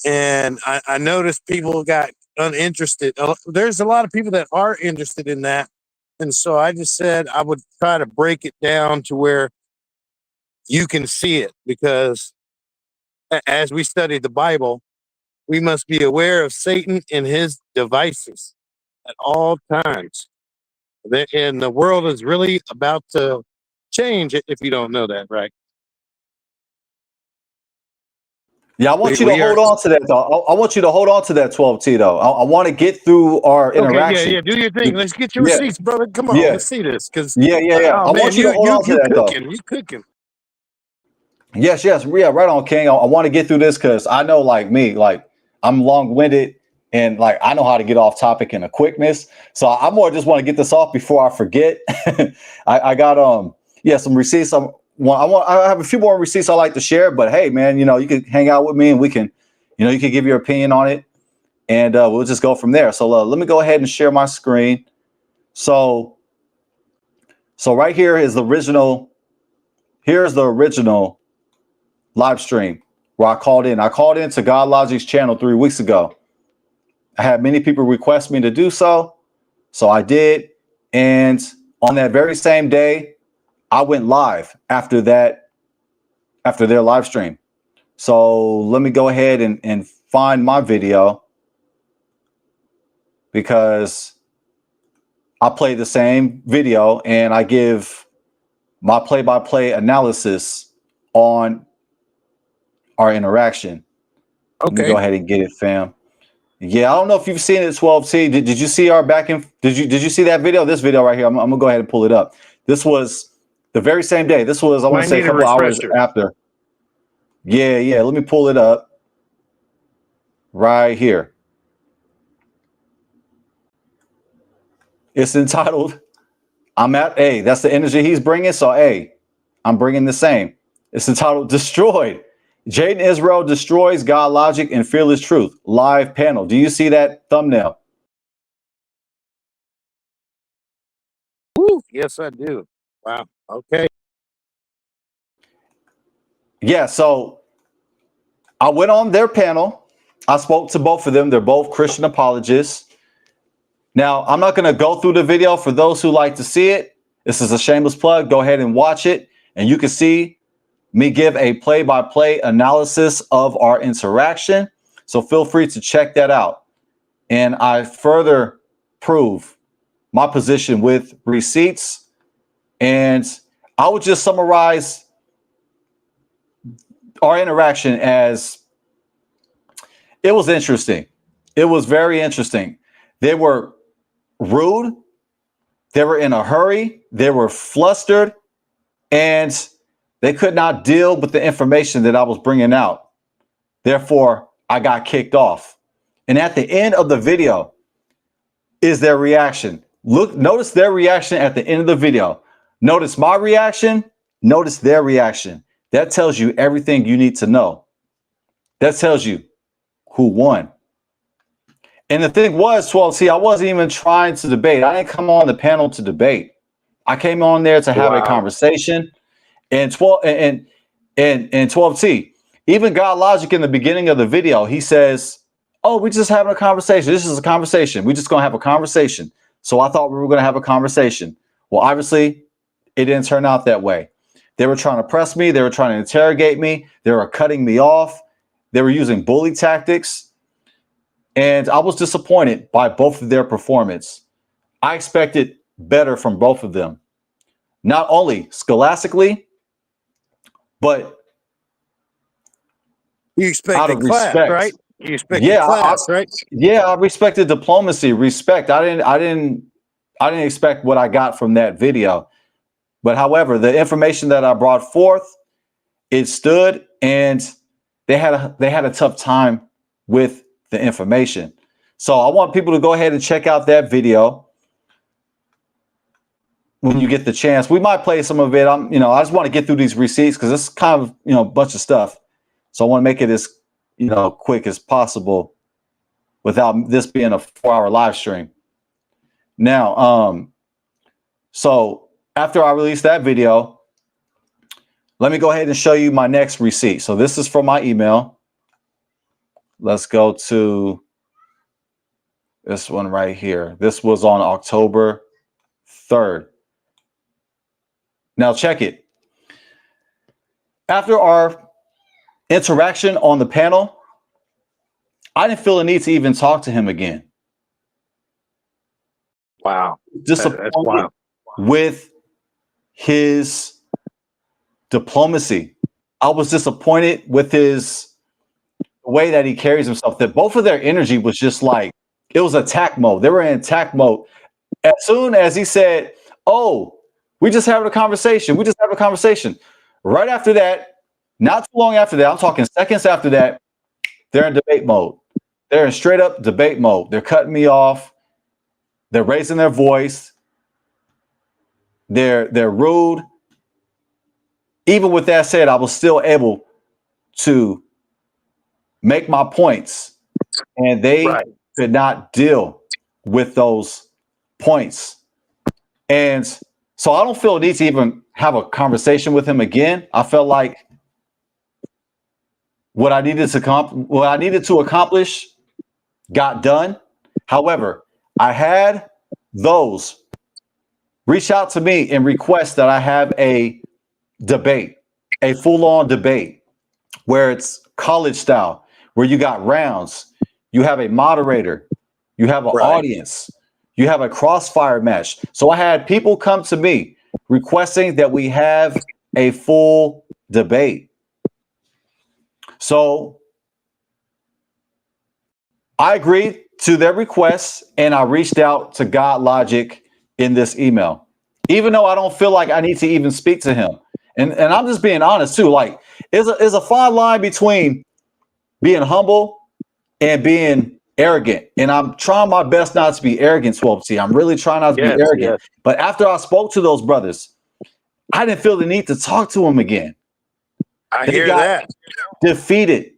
and I noticed people got uninterested. There's a lot of people that are interested in that. And so I just said I would try to break it down to where you can see it, because as we study the Bible, we must be aware of Satan and his devices at all times. And the world is really about to change if you don't know that, right? Yeah, I want you to hold on to that, though. I want you to hold on to that 12T, though. I want to get through our interaction. Okay, do your thing. Let's get your receipts, brother. Come on, let's see this. Because yeah. Oh, I man, want you to hold on to that, cooking. though. You cooking. Yes. Yeah, right on, King. I want to get through this because I know, like me, like I'm long-winded and like I know how to get off topic in a quickness. So I more just want to get this off before I forget. I got some receipts. I have a few more receipts I like to share, but hey, man, you can hang out with me and we can, you can give your opinion on it, and we'll just go from there. So let me go ahead and share my screen. So right here is the original Here's the original live stream where I called in. I called into Godlogic's channel 3 weeks ago. I had many people request me to do so. So I did. And on that very same day, I went live after their live stream. So let me go ahead and find my video, because I play the same video and I give my play-by-play analysis on our interaction. Let me go ahead and get it, fam. Yeah, I don't know if you've seen it, 12T. Did you see our back end? Did you see that video? This video right here. I'm gonna go ahead and pull it up. This was the very same day. This was, I want to say, a couple hours after. Yeah. Let me pull it up right here. It's entitled, hey, that's the energy he's bringing. So, hey, I'm bringing the same. It's entitled Destroyed. Jaydon Israel destroys Godlogic and Fearless Truth. Live panel. Do you see that thumbnail? Ooh, yes, I do. Wow. Okay. Yeah, so I went on their panel. I spoke to both of them. They're both Christian apologists. Now, I'm not going to go through the video. For those who like to see it, this is a shameless plug. Go ahead and watch it, and you can see me give a play-by-play analysis of our interaction. So feel free to check that out. And I further prove my position with receipts. And I would just summarize our interaction as, it was interesting. It was very interesting. They were rude. They were in a hurry. They were flustered, and they could not deal with the information that I was bringing out. Therefore, I got kicked off. And at the end of the video is their reaction. Notice their reaction at the end of the video. Notice my reaction. Notice their reaction. That tells you everything you need to know. That tells you who won. And the thing was, 12C, I wasn't even trying to debate. I didn't come on the panel to debate. I came on there to have a conversation. And 12T, even Godlogic in the beginning of the video, he says, oh, we're just having a conversation. This is a conversation. We're just going to have a conversation. So I thought we were going to have a conversation. Well, obviously, it didn't turn out that way. They were trying to press me. They were trying to interrogate me. They were cutting me off. They were using bully tactics. And I was disappointed by both of their performance. I expected better from both of them, not only scholastically, but you expected class, respect. right? You expected class, right? Yeah, I respected diplomacy, respect. I didn't expect what I got from that video. But however, the information that I brought forth, it stood, and they had a tough time with the information. So I want people to go ahead and check out that video when you get the chance. We might play some of it. I just want to get through these receipts because it's kind of, a bunch of stuff. So I want to make it as, quick as possible without this being a 4-hour live stream. Now, so after I release that video, let me go ahead and show you my next receipt. So this is from my email. Let's go to this one right here. This was on October 3rd. Now check it. After our interaction on the panel, I didn't feel a need to even talk to him again. Wow. Disappointed with his diplomacy. I was disappointed with his way that he carries himself, that both of their energy was just like, it was attack mode. They were in attack mode. As soon as he said, oh, we just having a conversation. We just have a conversation. Right after that, not too long after that, I'm talking seconds after that, they're in debate mode. They're in straight up debate mode. They're cutting me off. They're raising their voice. They're rude. Even with that said, I was still able to make my points, and they could not deal with those points. And so I don't feel a need to even have a conversation with him again. I felt like what I needed to accomplish got done. However, I had those reach out to me and request that I have a debate, a full-on debate where it's college style, where you got rounds, you have a moderator, you have an audience, you have a crossfire match. So I had people come to me requesting that we have a full debate. So I agreed to their requests and I reached out to Godlogic in this email, even though I don't feel like I need to even speak to him. And I'm just being honest too. Like, there's a fine line between being humble and being arrogant. And I'm trying my best not to be arrogant, 12T. I'm really trying not to be arrogant. Yes. But after I spoke to those brothers, I didn't feel the need to talk to them again. They hear that. Defeated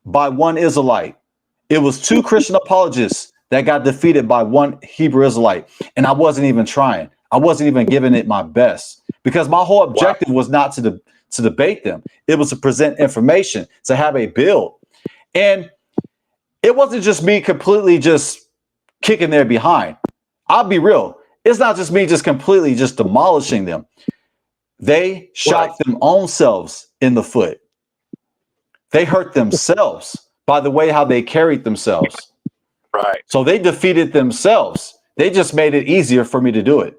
by one Israelite. It was two Christian apologists that got defeated by one Hebrew Israelite. And I wasn't even trying. I wasn't even giving it my best because my whole objective was not to debate them. It was to present information, to have a build. And it wasn't just me completely just kicking their behind. I'll be real. It's not just me just completely just demolishing them. They shot them own selves in the foot. They hurt themselves by the way how they carried themselves. Right. So they defeated themselves. They just made it easier for me to do it.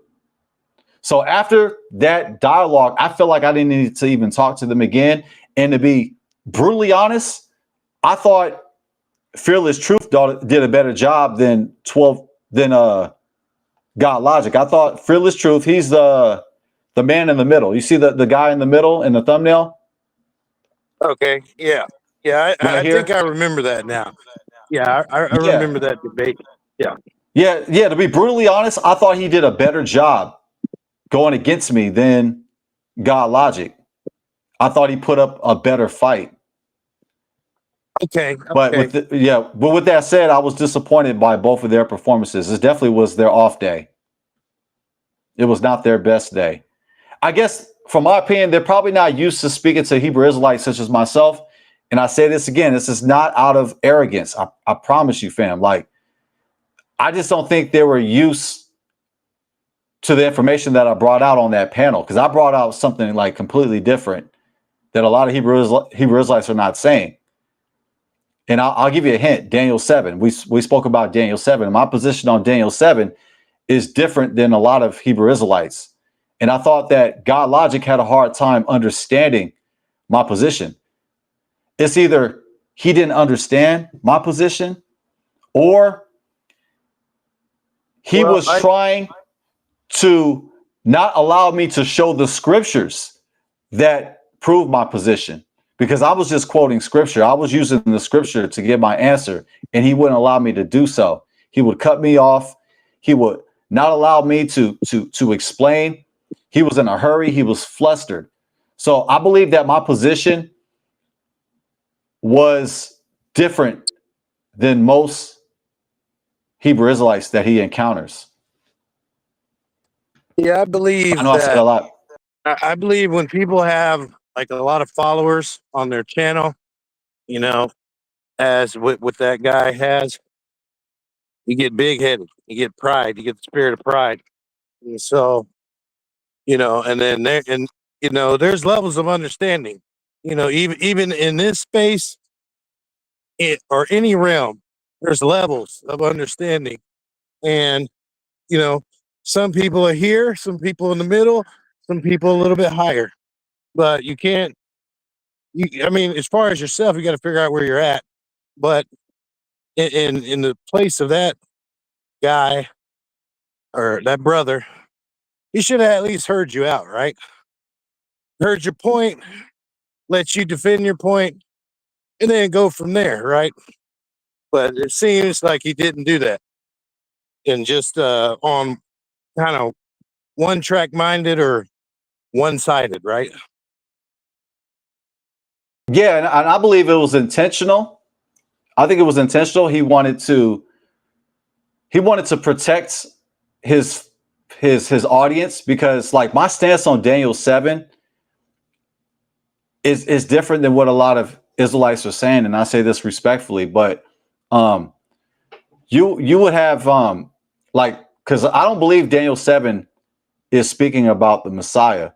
So after that dialogue, I felt like I didn't need to even talk to them again. And to be brutally honest, I thought Fearless Truth did a better job than Godlogic. I thought Fearless Truth, he's the man in the middle. You see the guy in the middle in the thumbnail? Okay. Yeah. Yeah. I think I remember that now. Yeah. I remember that debate. Yeah. Yeah. To be brutally honest, I thought he did a better job going against me than Godlogic. I thought he put up a better fight. Okay. But with that said, I was disappointed by both of their performances. This definitely was their off day. It was not their best day. I guess, from my opinion, they're probably not used to speaking to Hebrew Israelites such as myself. And I say this again, this is not out of arrogance. I promise you, fam. Like, I just don't think they were used to the information that I brought out on that panel, because I brought out something like completely different that a lot of Hebrew Israelites are not saying. And I'll give you a hint. Daniel 7. We spoke about Daniel 7. My position on Daniel 7 is different than a lot of Hebrew Israelites. And I thought that Godlogic had a hard time understanding my position. It's either he didn't understand my position, or he was trying to not allow me to show the scriptures that prove my position, because I was just quoting scripture. I was using the scripture to get my answer, and he wouldn't allow me to do so. He would cut me off. He would not allow me to explain. He was in a hurry. He was flustered. So I believe that my position was different than most Hebrew Israelites that he encounters. Yeah, I believe I know I said a lot. I believe when people have like a lot of followers on their channel, you know, as what that guy has, you get big-headed, you get pride, you get the spirit of pride. And so, and then there's levels of understanding, even in this space, or any realm, there's levels of understanding. And, some people are here, some people in the middle, some people a little bit higher. But you can't, as far as yourself, you got to figure out where you're at. But in the place of that guy or that brother, he should have at least heard you out, right? Heard your point, let you defend your point, and then go from there, right? But it seems like he didn't do that, and just on kind of one track minded or one sided, right? Yeah, and I believe it was intentional. I think it was intentional. He wanted to protect his his audience, because like my stance on Daniel 7 is different than what a lot of Israelites are saying, and I say this respectfully, but you would have like, because I don't believe Daniel 7 is speaking about the Messiah.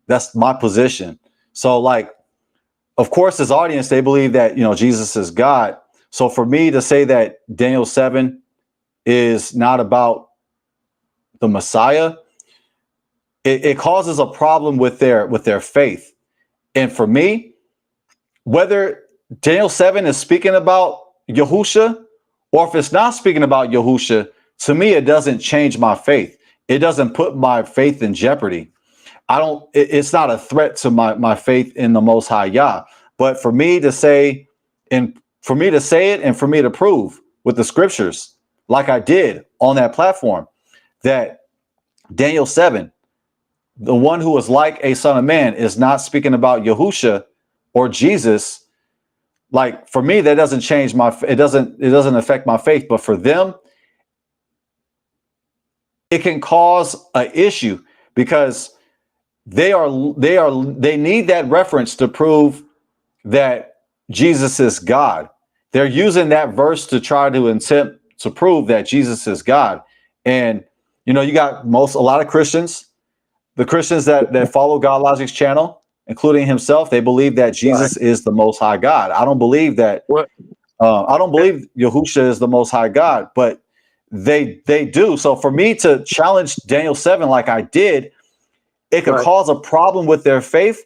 That's my position. So like, of course, his audience, they believe that, you know, Jesus is God. So for me to say that Daniel 7 is not about the Messiah, it causes a problem with their faith. And for me, whether Daniel 7 is speaking about Yahusha, or if it's not speaking about Yahusha, to me, it doesn't change my faith. It doesn't put my faith in jeopardy. It's not a threat to my faith in the Most High Yah. But for me to say, and for me to say it, and for me to prove with the scriptures, like I did on that platform, that Daniel 7, the one who was like a son of man, is not speaking about Yahusha or Jesus. Like, for me, that doesn't change it doesn't affect my faith. But for them, it can cause an issue, because they need that reference to prove that Jesus is God. They're using that verse to try to attempt to prove that Jesus is God. And you know, you got a lot of Christians, the Christians that follow Godlogic's channel, including himself, they believe that Jesus is the Most High God. I don't believe that. I don't believe Yahusha is the Most High God, but they do. So for me to challenge Daniel 7 like I did, it could cause a problem with their faith,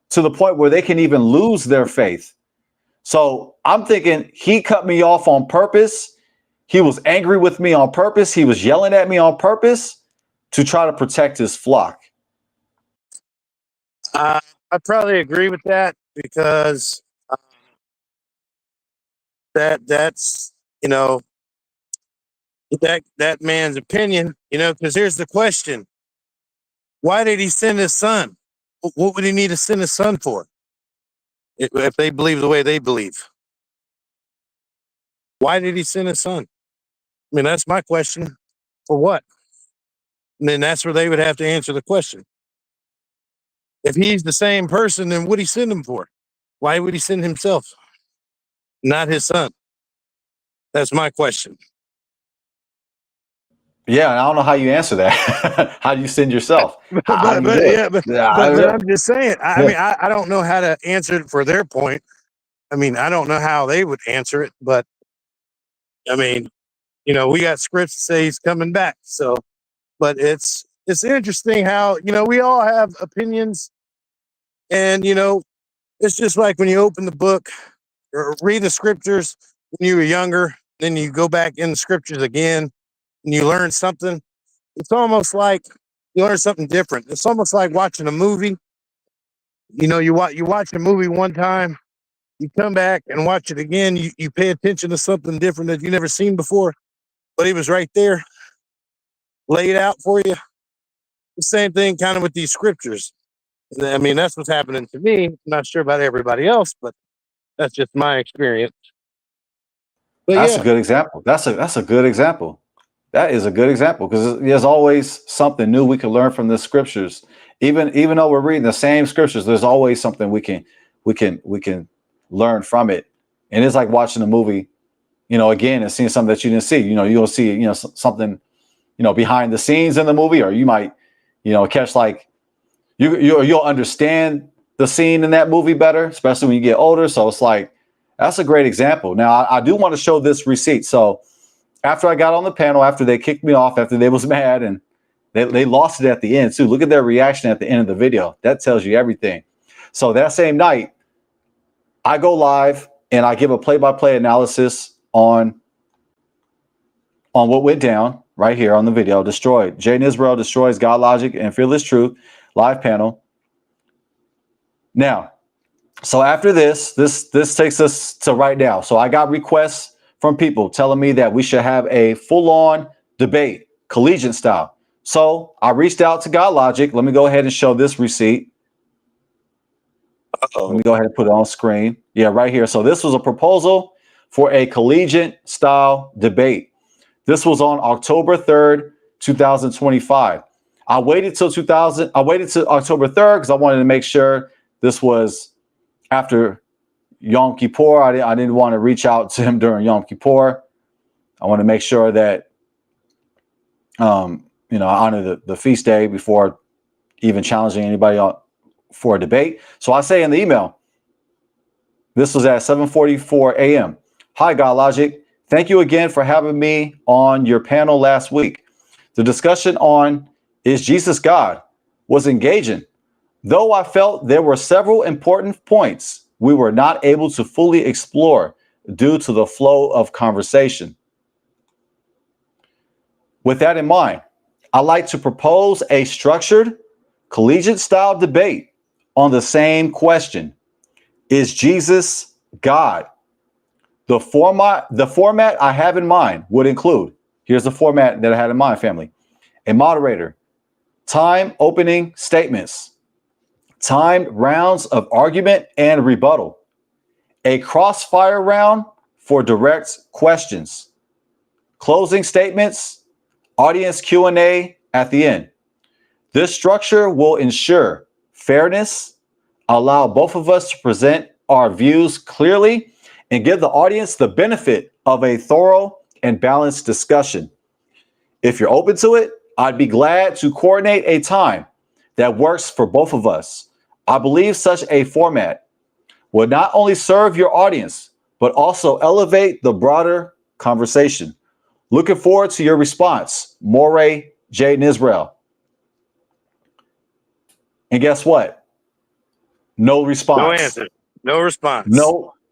to the point where they can even lose their faith. So I'm thinking he cut me off on purpose. He was angry with me on purpose. He was yelling at me on purpose to try to protect his flock. I probably agree with that, because that's, you know, that man's opinion, you know, because here's the question: why did he send his son? What would he need to send his son for? If they believe the way they believe, why did he send his son? I mean, that's my question. For what? And then that's where they would have to answer the question. If he's the same person, then what would he send him for? Why would he send himself, not his son? That's my question. Yeah, I don't know how you answer that. How do you send yourself? How do you do it? But I'm just saying. I mean, I don't know how to answer it for their point. I mean, I don't know how they would answer it, but I mean, you know, we got scripts that say he's coming back. So, but it's interesting how, you know, we all have opinions, and you know, it's just like when you open the book or read the scriptures when you were younger, then you go back in the scriptures again and you learn something. It's almost like you learn something different. It's almost like watching a movie. You know, you watch a movie one time, you come back and watch it again, you pay attention to something different that you never seen before, but it was right there, laid out for you. The same thing kind of with these scriptures. I mean, that's what's happening to me. I'm not sure about everybody else, but that's just my experience. But That's a yeah, good example. That's a good example. That is a good example, because there's always something new we can learn from the scriptures. Even though we're reading the same scriptures, there's always something we can learn from it. And it's like watching a movie, you know, again, and seeing something that you didn't see. You know, you'll see, you know, something, you know, behind the scenes in the movie, or you might, you know, catch like you'll understand the scene in that movie better, especially when you get older. So it's like, that's a great example. Now I do want to show this receipt. So after I got on the panel, after they kicked me off, after they was mad, and they lost it at the end too. Look at their reaction at the end of the video. That tells you everything. So that same night, I go live and I give a play-by-play analysis on what went down right here on the video. Destroyed. Jaydon Israel destroys Godlogic and Fearless Truth live panel. Now, so after this takes us to right now. So I got requests from people telling me that we should have a full-on debate, collegiate style. So I reached out to Godlogic. Let me go ahead and show this receipt. Let me go ahead and put it on screen. Yeah, right here. So this was a proposal for a collegiate style debate. This was on October 3rd, 2025. I waited till October 3rd because I wanted to make sure this was after Yom Kippur. I didn't want to reach out to him during Yom Kippur. I want to make sure that I honor the feast day before even challenging anybody for a debate. So I say in the email, this was at 7:44 a.m. Hi, Godlogic. Thank you again for having me on your panel last week. The discussion on Is Jesus God was engaging, though I felt there were several important points we were not able to fully explore due to the flow of conversation. With that in mind, I'd like to propose a structured, collegiate-style debate on the same question. Is Jesus God? The format I have in mind would include, here's the format that I had in mind, family. A moderator, time opening statements, timed rounds of argument and rebuttal, a crossfire round for direct questions, closing statements, audience Q&A at the end. This structure will ensure fairness, allow both of us to present our views clearly, and give the audience the benefit of a thorough and balanced discussion. If you're open to it, I'd be glad to coordinate a time that works for both of us. I believe such a format will not only serve your audience, but also elevate the broader conversation. Looking forward to your response, Moray, Jaydon, Israel. And guess what? No response. No answer. No response.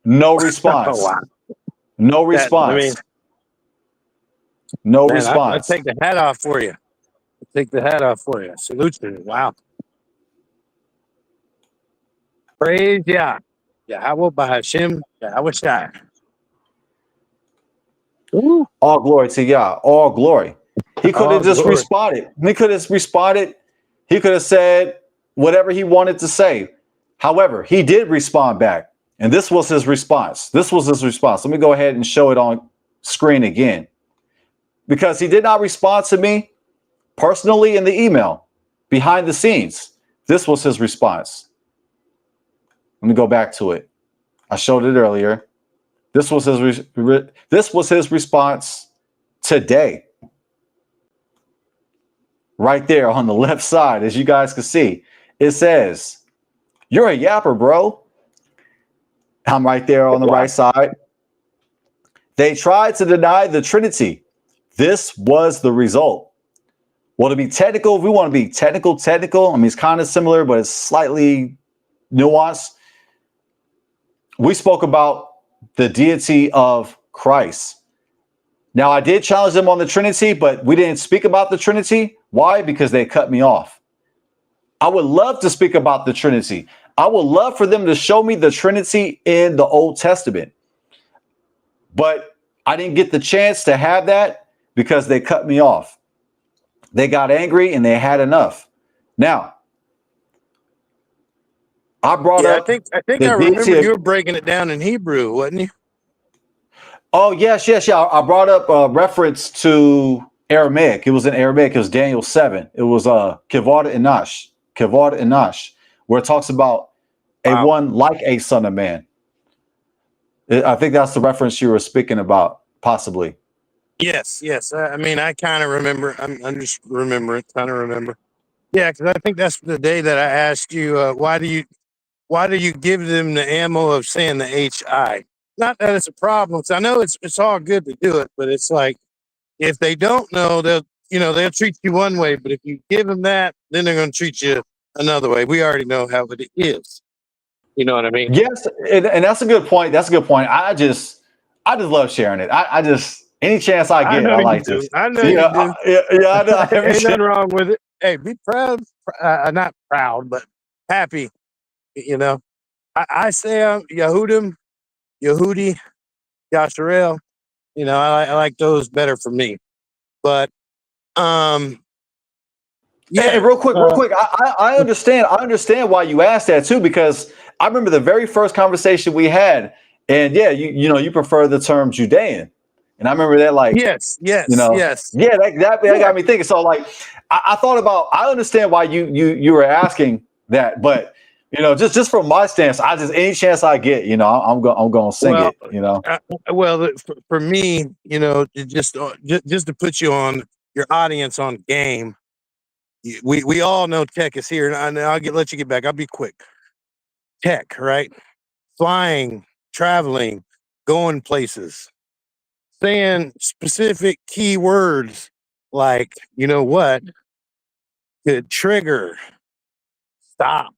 No response. Oh, wow. No response. No response. I'll take the hat off for you. Salute you. Wow. Praise Yah. Yahweh Bahashim. Yahusha. All glory to Yah. All glory. He could have just responded. He could have responded. He could have said whatever he wanted to say. However, he did respond back. And this was his response. Let me go ahead and show it on screen again. Because he did not respond to me personally in the email, behind the scenes. This was his response. Let me go back to it. I showed it earlier. This was his response today. Right there on the left side, as you guys can see, it says, "You're a yapper, bro." I'm right there on the right side. They tried to deny the Trinity. This was the result. Well, to be technical, if we want to be technical, I mean, it's kind of similar, but it's slightly nuanced. We spoke about the deity of Christ. Now, I did challenge them on the Trinity, but we didn't speak about the Trinity. Why? Because they cut me off. I would love to speak about the Trinity. I would love for them to show me the Trinity in the Old Testament. But I didn't get the chance to have that because they cut me off. They got angry and they had enough. Now, I brought up. I think I remember you were breaking it down in Hebrew, wasn't you? Oh, yes. I brought up a reference to Aramaic. It was in Aramaic. It was Daniel 7. It was Kivod Enosh, where it talks about a one like a son of man. I think that's the reference you were speaking about, possibly. Yes. I mean, I kind of remember. I'm just remembering. Yeah, because I think that's the day that I asked you, why do you give them the ammo of saying the HI? Not that it's a problem. I know it's all good to do it, but it's like if they don't know, they'll treat you one way, but if you give them that, then they're going to treat you another way. We already know how it is. You know what I mean? Yes, and that's a good point. I just love sharing it. I just any chance I get, I like to. I know you do. I know. Ain't nothing wrong with it. Hey, be proud. Not proud, but happy. You know, I say Yehudim, Yehudi, Yasharel. You know, I like those better for me. But yeah. Hey, real quick. I understand why you asked that too, because I remember the very first conversation we had, and yeah, you prefer the term Judean, And I remember that, like, Yes, you yes, know, yes. yeah, that Yeah. got me thinking. So, like, I thought about, I understand why you were asking that, but you know, just from my stance, I just, any chance I get, you know, I'm gonna sing Well, it, you know. for me, you know, just to put you on your audience on game, we all know tech is here, and let you get back. I'll be quick. Tech, right? Flying, traveling, going places, saying specific keywords like, you know what, could trigger, stop,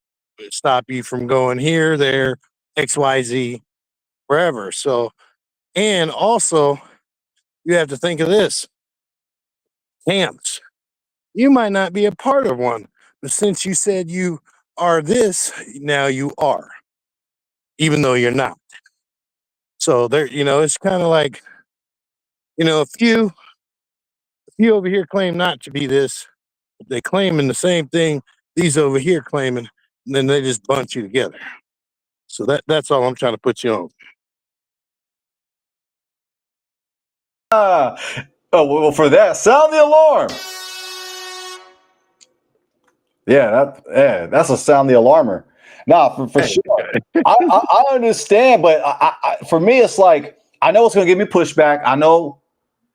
stop you from going here, there, XYZ, wherever. So, and also, you have to think of this camps. You might not be a part of one, but since you said you are this, now you are, even though you're not. So there, you know, it's kind of like, you know, if you over here claim not to be this, they claiming the same thing these over here claiming, and then they just bunch you together. So that's all I'm trying to put you on. Ah, oh well, for that, sound the alarm. Yeah, that's a sound the alarmer. Nah, for Hey, sure. I understand, but for me, it's like I know it's gonna give me pushback. I know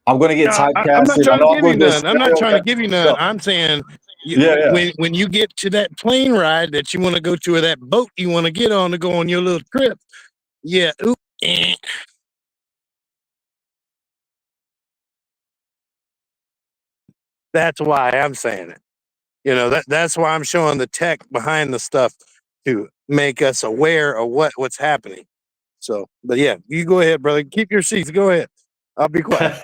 I'm gonna get I'm not typecasted. I trying to know I'm give you gonna get none. I'm not trying to stereotyped. give you none. So, I'm saying yeah. when you get to that plane ride that you want to go to, or that boat you want to get on to go on your little trip, yeah, that's why I'm saying it. You know, that's why I'm showing the tech behind the stuff to make us aware of what's happening. So, but yeah, you go ahead, brother. Keep your seats. Go ahead. I'll be quiet.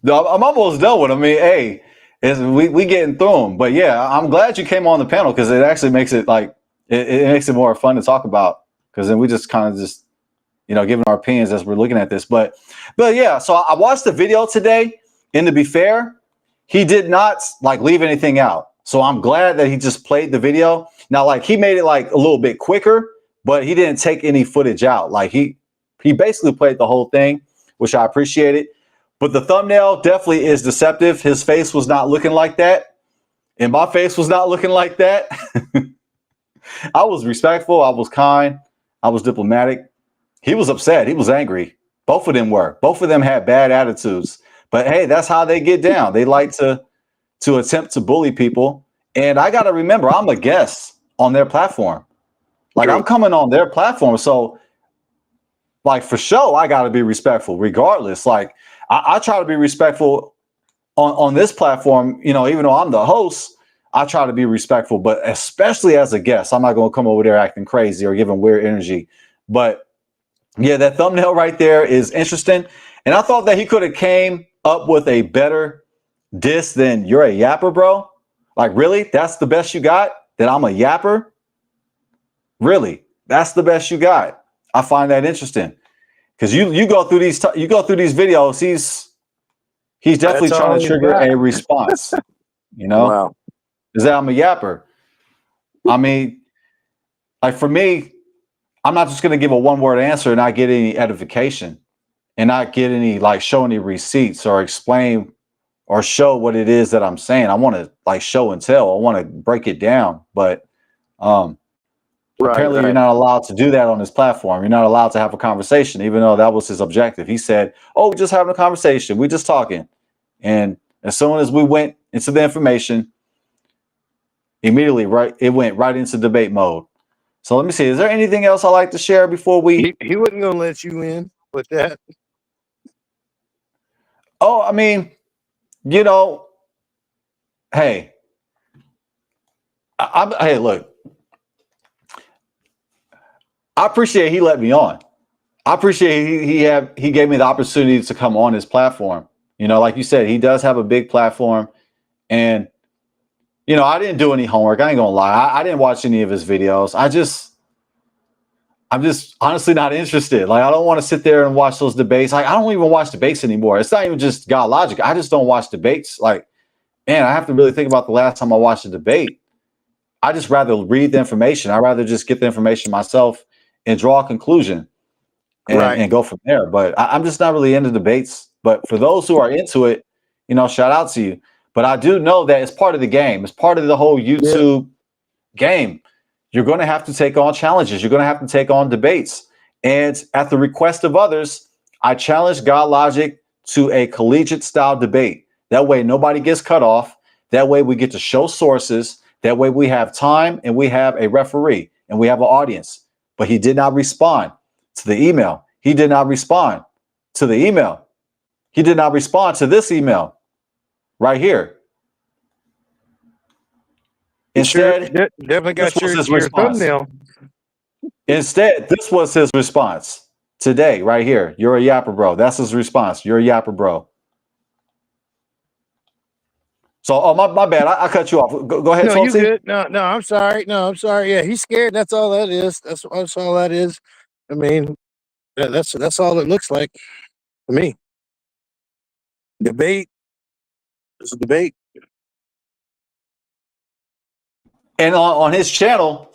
No, I'm almost done with them. I mean, hey, we getting through them. But yeah, I'm glad you came on the panel because it actually makes it like it makes it more fun to talk about because then we just kind of just you know giving our opinions as we're looking at this. But yeah, so I watched the video today, and to be fair, he did not like leave anything out. So I'm glad that he just played the video. Now, like he made it like a little bit quicker, but he didn't take any footage out. Like he basically played the whole thing, which I appreciated. But the thumbnail definitely is deceptive. His face was not looking like that, and my face was not looking like that. I was respectful. I was kind. I was diplomatic. He was upset. He was angry. Both of them were. Both of them had bad attitudes. But hey, that's how they get down. They like to attempt to bully people. And I got to remember, I'm a guest on their platform. Like I'm True. coming on their platform. So like for sure, I got to be respectful regardless. Like I try to be respectful on this platform, you know, even though I'm the host, I try to be respectful, but especially as a guest, I'm not going to come over there acting crazy or giving weird energy. But yeah, that thumbnail right there is interesting. And I thought that he could have came up with a better diss than you're a yapper, bro. Like, really? That's the best you got? That I'm a yapper? Really? That's the best you got? I find that interesting. Because you go through these videos, he's definitely That's trying all to he's trigger got. a response. You know? Wow. Is that I'm a yapper? I mean, like for me, I'm not just gonna give a one-word answer and not get any edification and not get any like show any receipts or explain or show what it is that I'm saying. I want to like show and tell. I want to break it down. But um Right, apparently you're right. not allowed to do that on this platform. You're not allowed to have a conversation, even though that was his objective. He said, "Oh, we're just having a conversation. We're just talking." And as soon as we went into the information, immediately it went right into debate mode. So let me see. Is there anything else I'd like to share before we? He wasn't gonna let you in with that. Oh, I mean, you know, hey, hey, look, I appreciate he let me on. I appreciate he gave me the opportunity to come on his platform. You know, like you said, he does have a big platform, and you know, I didn't do any homework. I ain't gonna lie. I didn't watch any of his videos. I'm just honestly not interested. Like, I don't want to sit there and watch those debates. Like, I don't even watch debates anymore. It's not even just Godlogic. I just don't watch debates. Like, man, I have to really think about the last time I watched a debate. I just rather read the information. I'd rather just get the information myself and draw a conclusion Right. and go from there. But I'm just not really into debates. But for those who are into it, shout out to you. But I do know that it's part of the game. It's part of the whole YouTube game. You're going to have to take on challenges. You're going to have to take on debates. And at the request of others, I challenge Godlogic to a collegiate style debate. That way, nobody gets cut off. That way, we get to show sources. That way, we have time and we have a referee and we have an audience. But he did not respond to the email. He did not respond to the email. He did not respond to this email right here. Instead, definitely got your thumbnail. Instead, this was his response today, right here. You're a yapper, bro. That's his response. You're a yapper, bro. So, my bad. I cut you off. Go ahead, No, you good. No, I'm sorry. Yeah, he's scared. That's all that is. That's all that is. I mean, that's all it looks like to me. Debate. It's a debate. And on his channel,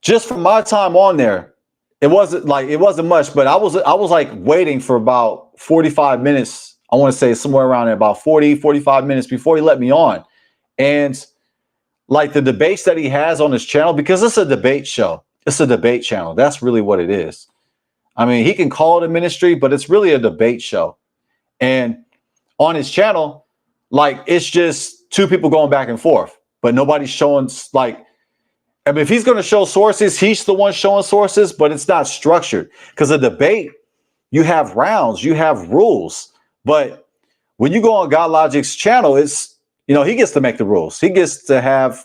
just from my time on there, it wasn't much, but I was like waiting for about 45 minutes. I want to say somewhere around there, about 45 minutes before he let me on. And like the debates that he has on his channel, because it's a debate show. It's a debate channel. That's really what it is. I mean, he can call it a ministry, but it's really a debate show. And on his channel, like, it's just two people going back and forth, but nobody's showing, like, I mean, if he's going to show sources, he's the one showing sources, but it's not structured. Because a debate, you have rounds, you have rules. But when you go on Godlogic's channel, it's, he gets to make the rules. He gets to have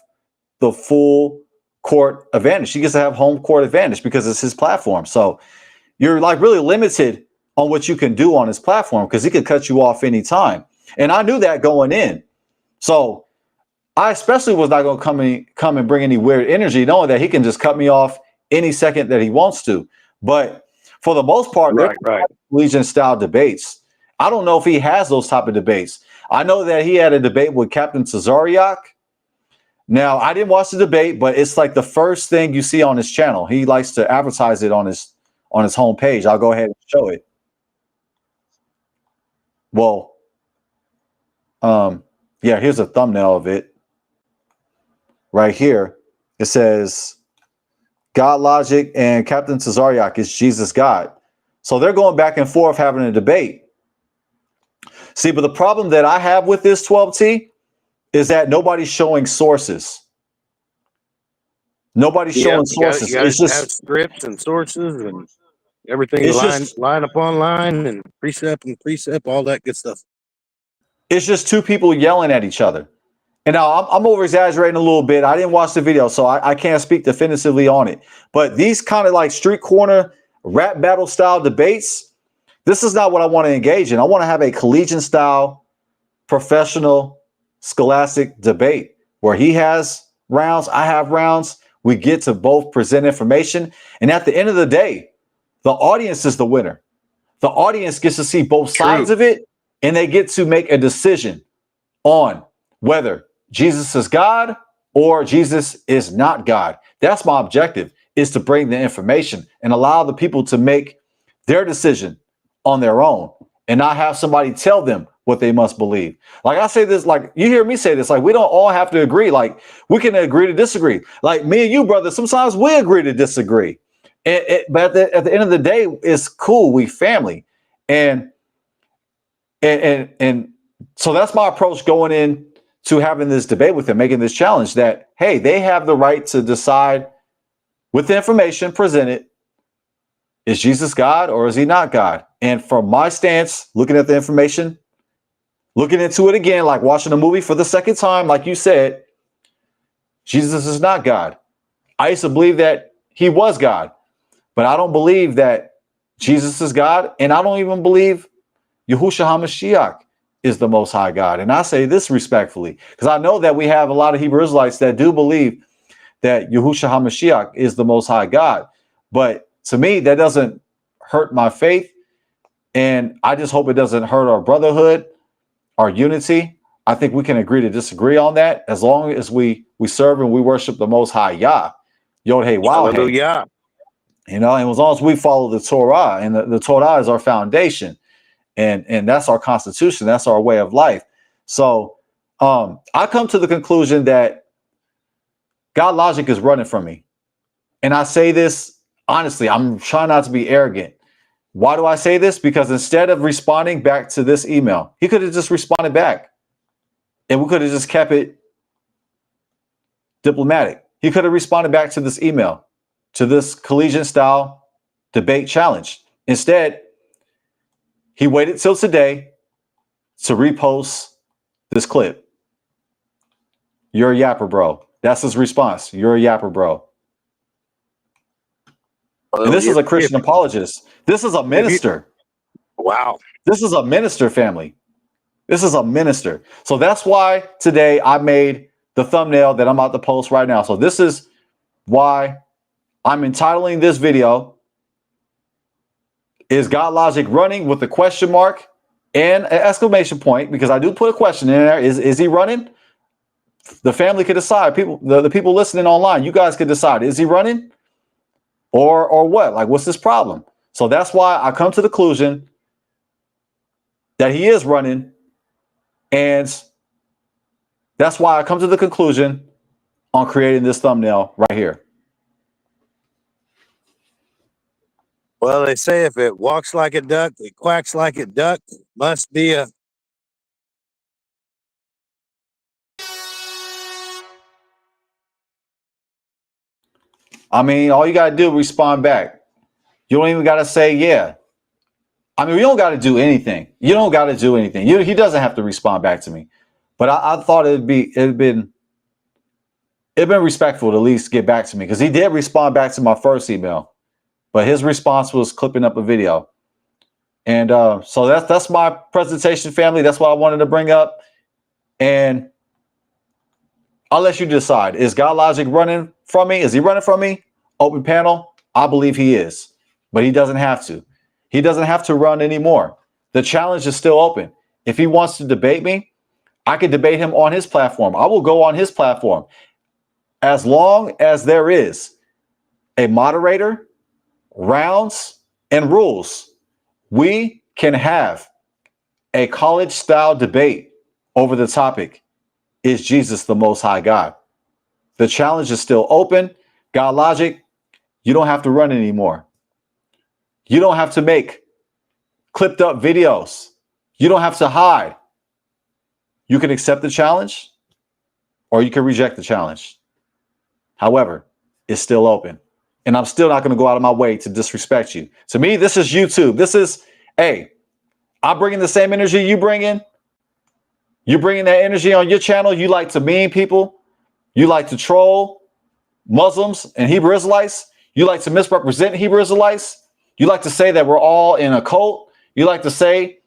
the full court advantage. He gets to have home court advantage because it's his platform. So you're like really limited on what you can do on his platform because he could cut you off anytime. And I knew that going in. So I especially was not going to come and bring any weird energy, knowing that he can just cut me off any second that he wants to. But for the most part, right. Legion style debates. I don't know if he has those type of debates. I know that he had a debate with Captain Cesariak. Now, I didn't watch the debate, but it's like the first thing you see on his channel. He likes to advertise it on his homepage. I'll go ahead and show it. Well, yeah, here's a thumbnail of it. Right here, it says, Godlogic and Captain Cesariak is Jesus God. So they're going back and forth having a debate. See, but the problem that I have with this 12T is that nobody's showing sources. Nobody's showing sources. It's just have scripts and sources and everything line upon line and precept, all that good stuff. It's just two people yelling at each other. And now I'm over exaggerating a little bit. I didn't watch the video, so I can't speak definitively on it. But these kind of like street corner rap battle style debates, this is not what I want to engage in. I want to have a collegiate style, professional, scholastic debate where he has rounds, I have rounds. We get to both present information. And at the end of the day, the audience is the winner. The audience gets to see both sides of it, and they get to make a decision on whether Jesus is God or Jesus is not God. That's my objective, is to bring the information and allow the people to make their decision on their own and not have somebody tell them what they must believe. Like I say this, like you hear me say this, like we don't all have to agree. Like we can agree to disagree. Like me and you, brother, sometimes we agree to disagree. But at the end of the day, it's cool. We family. And so that's my approach going in to having this debate with him, making this challenge that, hey, they have the right to decide with the information presented, is Jesus God or is he not God? And from my stance, looking at the information, looking into it again, like watching a movie for the second time, like you said, Jesus is not God. I used to believe that he was God, but I don't believe that Jesus is God. And I don't even believe Yahusha HaMashiach is the Most High God. And I say this respectfully, because I know that we have a lot of Hebrew Israelites that do believe that Yahusha HaMashiach is the Most High God. But to me, that doesn't hurt my faith. And I just hope it doesn't hurt our brotherhood, our unity. I think we can agree to disagree on that as long as we serve and we worship the Most High Yah. Yod Hey Wow Hey. And as long as we follow the Torah, and the Torah is our foundation. and that's our constitution. That's our way of life. So I come to the conclusion that Godlogic is running from me. And I say this honestly, I'm trying not to be arrogant. Why do I say this? Because instead of responding back to this email, he could have just responded back and we could have just kept it diplomatic. He could have responded back to this email, to this collegiate style debate challenge. Instead, he waited till today to repost this clip. You're a yapper, bro. That's his response. You're a yapper, bro. And this is a Christian apologist. This is a minister. Wow. This is a minister, family. This is a minister. So that's why today I made the thumbnail that I'm about to post right now. So this is why I'm entitling this video, Is Godlogic running, with a question mark and an exclamation point, because I do put a question in there. Is he running? The family could decide. People, the people listening online, you guys could decide. Is he running? Or what? Like, what's this problem? So that's why I come to the conclusion that he is running. And that's why I come to the conclusion on creating this thumbnail right here. Well, they say if it walks like a duck, it quacks like a duck. Must be a... I mean, all you got to do is respond back. You don't even got to say, yeah. I mean, you don't got to do anything. You don't got to do anything. He doesn't have to respond back to me. But I thought it'd been respectful to at least get back to me, because he did respond back to my first email, but his response was clipping up a video. And so that's my presentation, family. That's what I wanted to bring up. And I'll let you decide. Is Godlogic running from me? Is he running from me? Open panel. I believe he is, but he doesn't have to. He doesn't have to run anymore. The challenge is still open. If he wants to debate me, I can debate him on his platform. I will go on his platform. As long as there is a moderator, rounds, and rules, we can have a college-style debate over the topic, is Jesus the Most High God? The challenge is still open. Godlogic, you don't have to run anymore. You don't have to make clipped up videos. You don't have to hide. You can accept the challenge or you can reject the challenge. However, it's still open. And I'm still not going to go out of my way to disrespect you. To me, this is YouTube. This is, hey, I'm bringing the same energy you bring in. You're bringing that energy on your channel. You like to meme people. You like to troll Muslims and Hebrew Israelites. You like to misrepresent Hebrew Israelites. You like to say that we're all in a cult. You like to say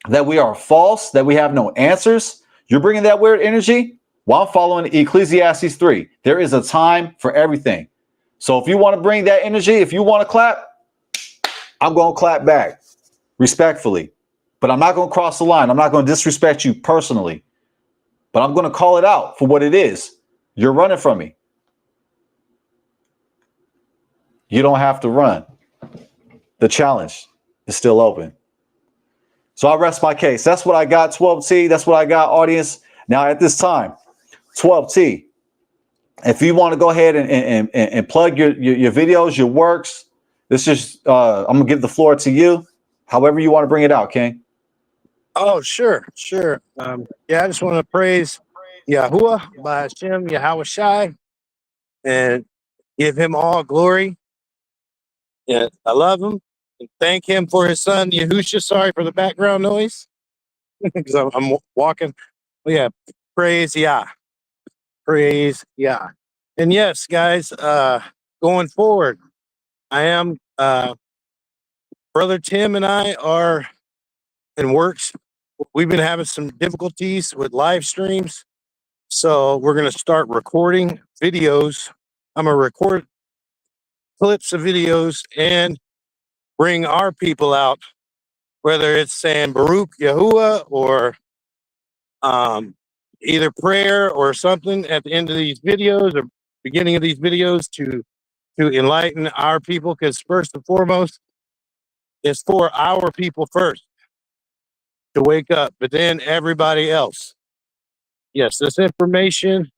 that we are false, that we have no answers. You're bringing that weird energy. Well, I'm following Ecclesiastes 3. There is a time for everything. So if you want to bring that energy, if you want to clap, I'm going to clap back respectfully. But I'm not going to cross the line. I'm not going to disrespect you personally. But I'm going to call it out for what it is. You're running from me. You don't have to run. The challenge is still open. So I rest my case. That's what I got, 12T. That's what I got, audience. Now at this time, 12T, if you want to go ahead and plug your videos, your works, this is I'm gonna give the floor to you. However you want to bring it out, King. Oh, sure. Yeah, I just want to praise Yahuwah by Hashem, Yahusha, and give him all glory. And I love him and thank him for his son, Yahusha. Sorry for the background noise because I'm walking. But yeah, praise Yah. Praise Yah. And yes, guys, going forward, I am, Brother Tim and I are in works. We've been having some difficulties with live streams. So we're going to start recording videos. I'm going to record clips of videos and bring our people out, whether it's saying Baruch Yahuwah or either prayer or something at the end of these videos or beginning of these videos to enlighten our people. Because first and foremost, it's for our people first. to wake up, but then everybody else. Yes, this information,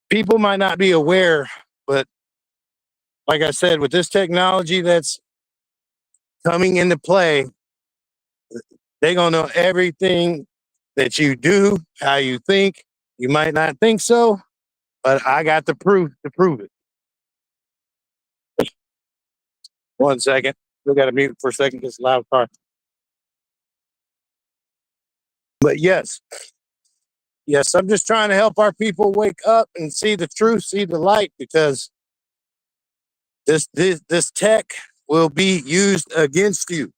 people might not be aware, but like I said, with this technology that's coming into play, they're going to know everything that you do, how you think. You might not think so, but I got the proof to prove it. 1 second. Still got to mute for a second. This loud car. But yes, I'm just trying to help our people wake up and see the truth, see the light, because this tech will be used against you.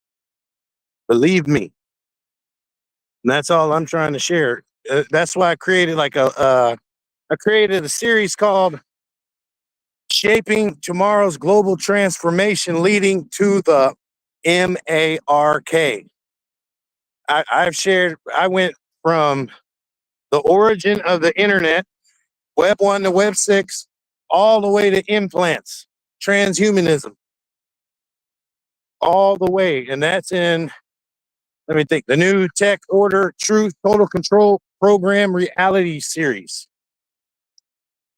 Believe me. And that's all I'm trying to share. That's why I created I created a series called Shaping Tomorrow's Global Transformation Leading to the MARK. I went from the origin of the internet, Web 1 to Web 6, all the way to implants, transhumanism, all the way. And that's in, let me think, the New Tech Order, Truth, Total Control Program Reality Series.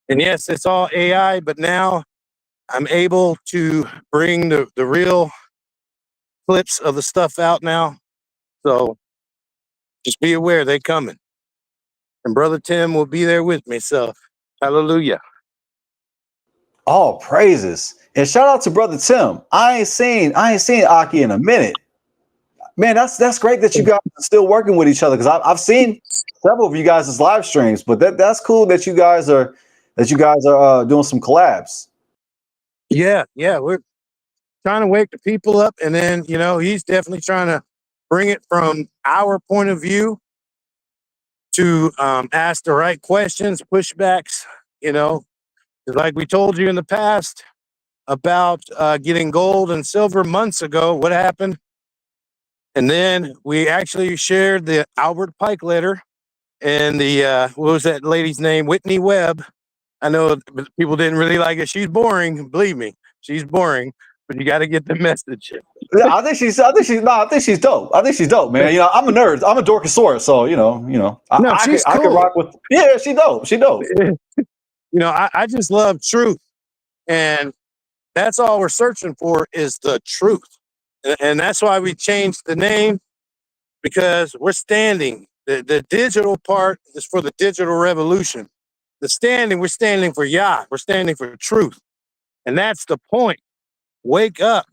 And yes, it's all AI, but now I'm able to bring the real clips of the stuff out now. So just be aware, they coming. And Brother Tim will be there with me. So hallelujah. All praises. And shout out to Brother Tim. I ain't seen Aki in a minute. Man, that's great that you guys are still working with each other, because I've seen several of you guys' live streams, but that's cool that you guys are doing some collabs. Yeah, we're trying to wake the people up, and then he's definitely trying to bring it from our point of view to ask the right questions, pushbacks. Like we told you in the past about getting gold and silver months ago. What happened? And then we actually shared the Albert Pike letter and the what was that lady's name? Whitney Webb. I know people didn't really like it. She's boring. Believe me, she's boring. But you got to get the message. Yeah, I think she's dope. I think she's dope, man. I'm a nerd. I'm a dorkosaurus, so No, she's I could cool. rock with. Yeah, she dope. She dope. I just love truth, and that's all we're searching for is the truth, and that's why we changed the name, because we're standing. The digital part is for the digital revolution. We're standing for Yah. We're standing for truth, and that's the point. Wake up.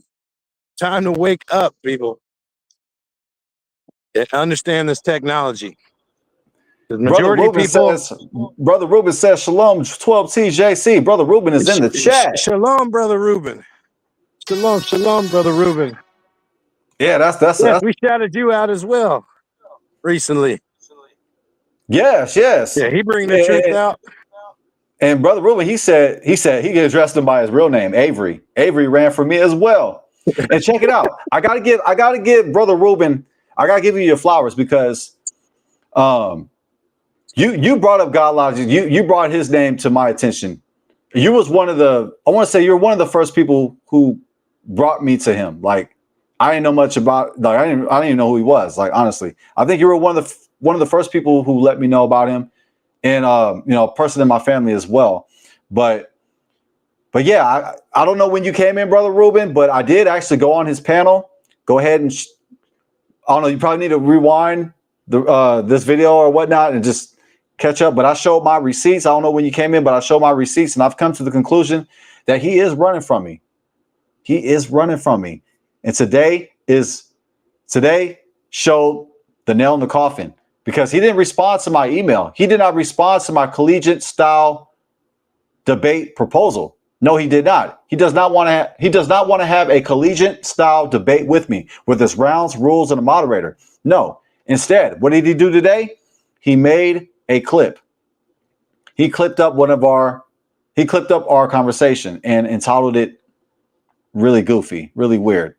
Time to wake up, people. Understand this technology. The majority of people. Brother Ruben says shalom 12TJC. Brother Ruben is in the chat. Shalom, Brother Ruben. Shalom, Brother Ruben. Yeah, that's we shouted you out as well recently. Yes. Yeah, he bring the truth out. And Brother Ruben, he said he addressed him by his real name, Avery. Avery ran for me as well. And check it out. I gotta give Brother Ruben, I gotta give you your flowers, because you brought up Godlogic. You brought his name to my attention. You was one of the, I want to say you're one of the first people who brought me to him. Like, I didn't know much about, like, I didn't even know who he was. Like, honestly, I think you were one of the first people who let me know about him, and a person in my family as well. But yeah, I don't know when you came in, Brother Ruben, but I did actually go on his panel. Go ahead and I don't know. You probably need to rewind this video or whatnot and just catch up. But I showed my receipts. I don't know when you came in, but I showed my receipts, and I've come to the conclusion that he is running from me. He is running from me. And today showed the nail in the coffin, because he didn't respond to my email. He did not respond to my collegiate style debate proposal. No, he did not. He does not want to have a collegiate style debate with me with his rounds, rules, and a moderator. No. Instead, what did he do today? He made a clip. He clipped up our conversation and entitled it really goofy, really weird.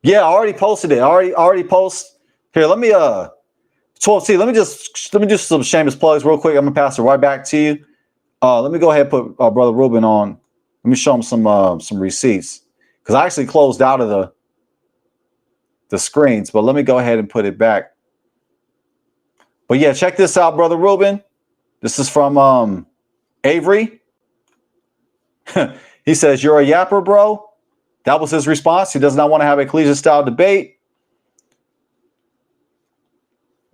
Yeah, I already posted it. I already post. Here, let me 12T, let me do some shameless plugs real quick. I'm gonna pass it right back to you. Let me go ahead and put Brother Ruben on. Let me show him some receipts, because I actually closed out of the screens, but let me go ahead and put it back. But yeah, check this out, Brother Ruben. This is from Avery. He says, "You're a yapper, bro." That was his response. He does not want to have a collegiate style debate.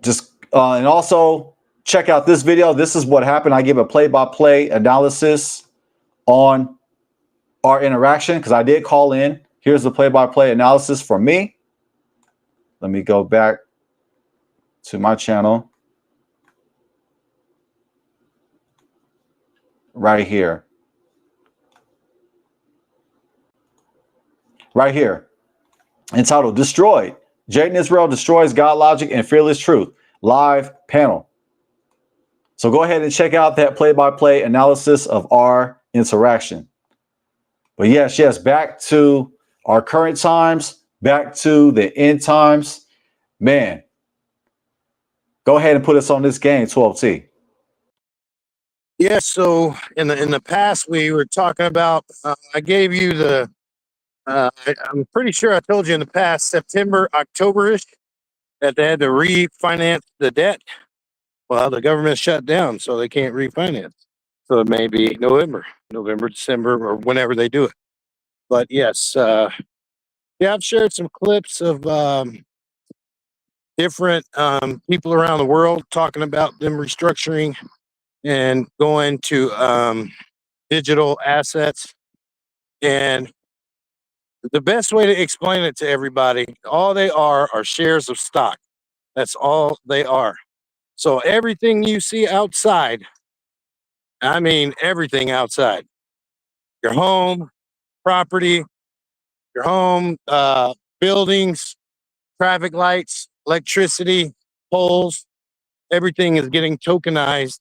Just and also check out this video. This is what happened. I give a play-by-play analysis on our interaction because I did call in. Here's the play-by-play analysis from me. Let me go back to my channel right here. Right here. Entitled "Destroyed. Jaydon Israel destroys Godlogic and Fearless Truth." Live panel. So go ahead and check out that play-by-play analysis of our interaction. But yes, back to our current times, back to the end times. Man, go ahead and put us on this game, 12T. Yeah, so in the past we were talking about. I gave you the. I'm pretty sure I told you in the past, September, October-ish, that they had to refinance the debt. Well, the government shut down, so they can't refinance. So it may be November, December, or whenever they do it. But yes, yeah, I've shared some clips of different people around the world talking about them restructuring and going to digital assets. And the best way to explain it to everybody, all they are shares of stock. That's all they are. So everything you see outside, I mean everything outside, your home, property, your home, buildings, traffic lights, electricity, poles, everything is getting tokenized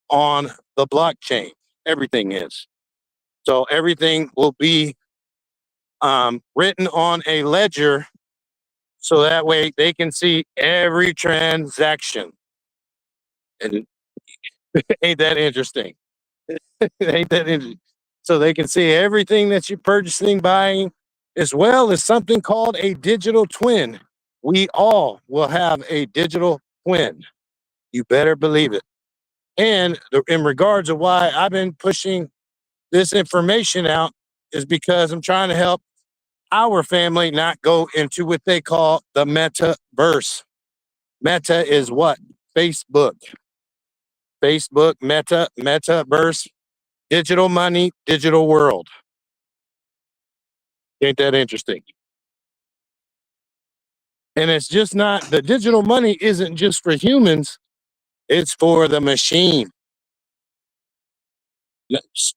on the blockchain. Everything is. So everything will be written on a ledger so that way they can see every transaction. And ain't that interesting? Ain't that interesting? So they can see everything that you're purchasing, buying, as well as something called a digital twin. We all will have a digital twin. You better believe it. And in regards of why I've been pushing this information out is because I'm trying to help our family not go into what they call the metaverse. Meta is what? Facebook. Facebook, metaverse, digital money, digital world. Ain't that interesting? And it's just not, the digital money isn't just for humans, it's for the machine.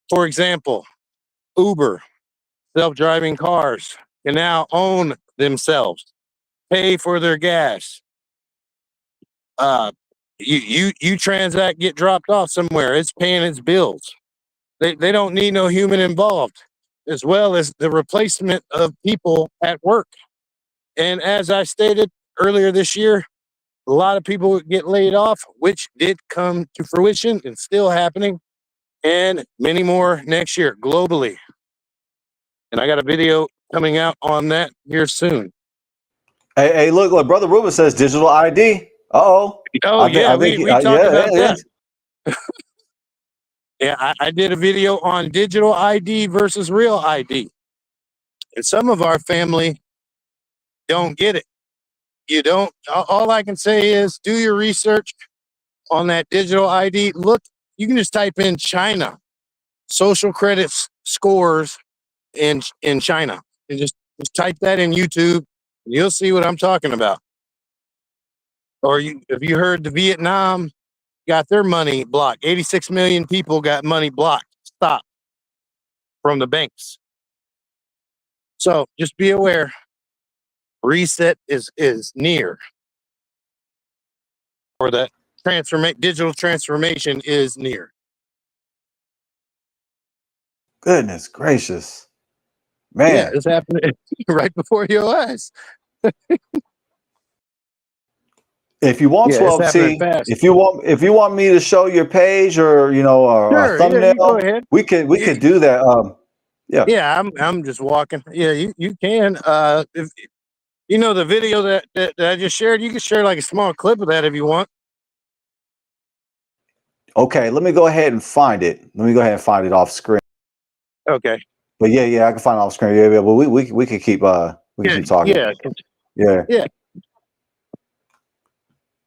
For example, Uber, self-driving cars can now own themselves, pay for their gas. You transact, get dropped off somewhere, it's paying its bills. They don't need no human involved, as well as the replacement of people at work. And as I stated earlier this year, a lot of people would get laid off, which did come to fruition and still happening, and many more next year globally. And I got a video coming out on that here soon. Hey, look, Brother Ruben says digital ID. Uh-oh. Oh, yeah, we talked about yeah. that. Yeah, I did a video on digital ID versus real ID. And some of our family don't get it. You don't, all I can say is do your research on that digital ID. Look, you can just type in China, social credit scores in China, and just type that in YouTube, and you'll see what I'm talking about. Or if you heard the Vietnam got their money blocked, 86 million people got money blocked, stopped from the banks. So just be aware, reset is near, or the digital transformation is near. Goodness gracious. Man. Yeah, it's happening right before your eyes. If you want 12T, if you want me to show your page or or sure, a thumbnail, yeah, go ahead. we could do that. Yeah. Yeah, I'm just walking. Yeah, you can. You know the video that I just shared? You can share like a small clip of that if you want. Okay, let me go ahead and find it. Let me go ahead and find it off screen. Okay. But yeah, I can find it off screen. Yeah, but we could keep talking. Yeah. Yeah. Yeah.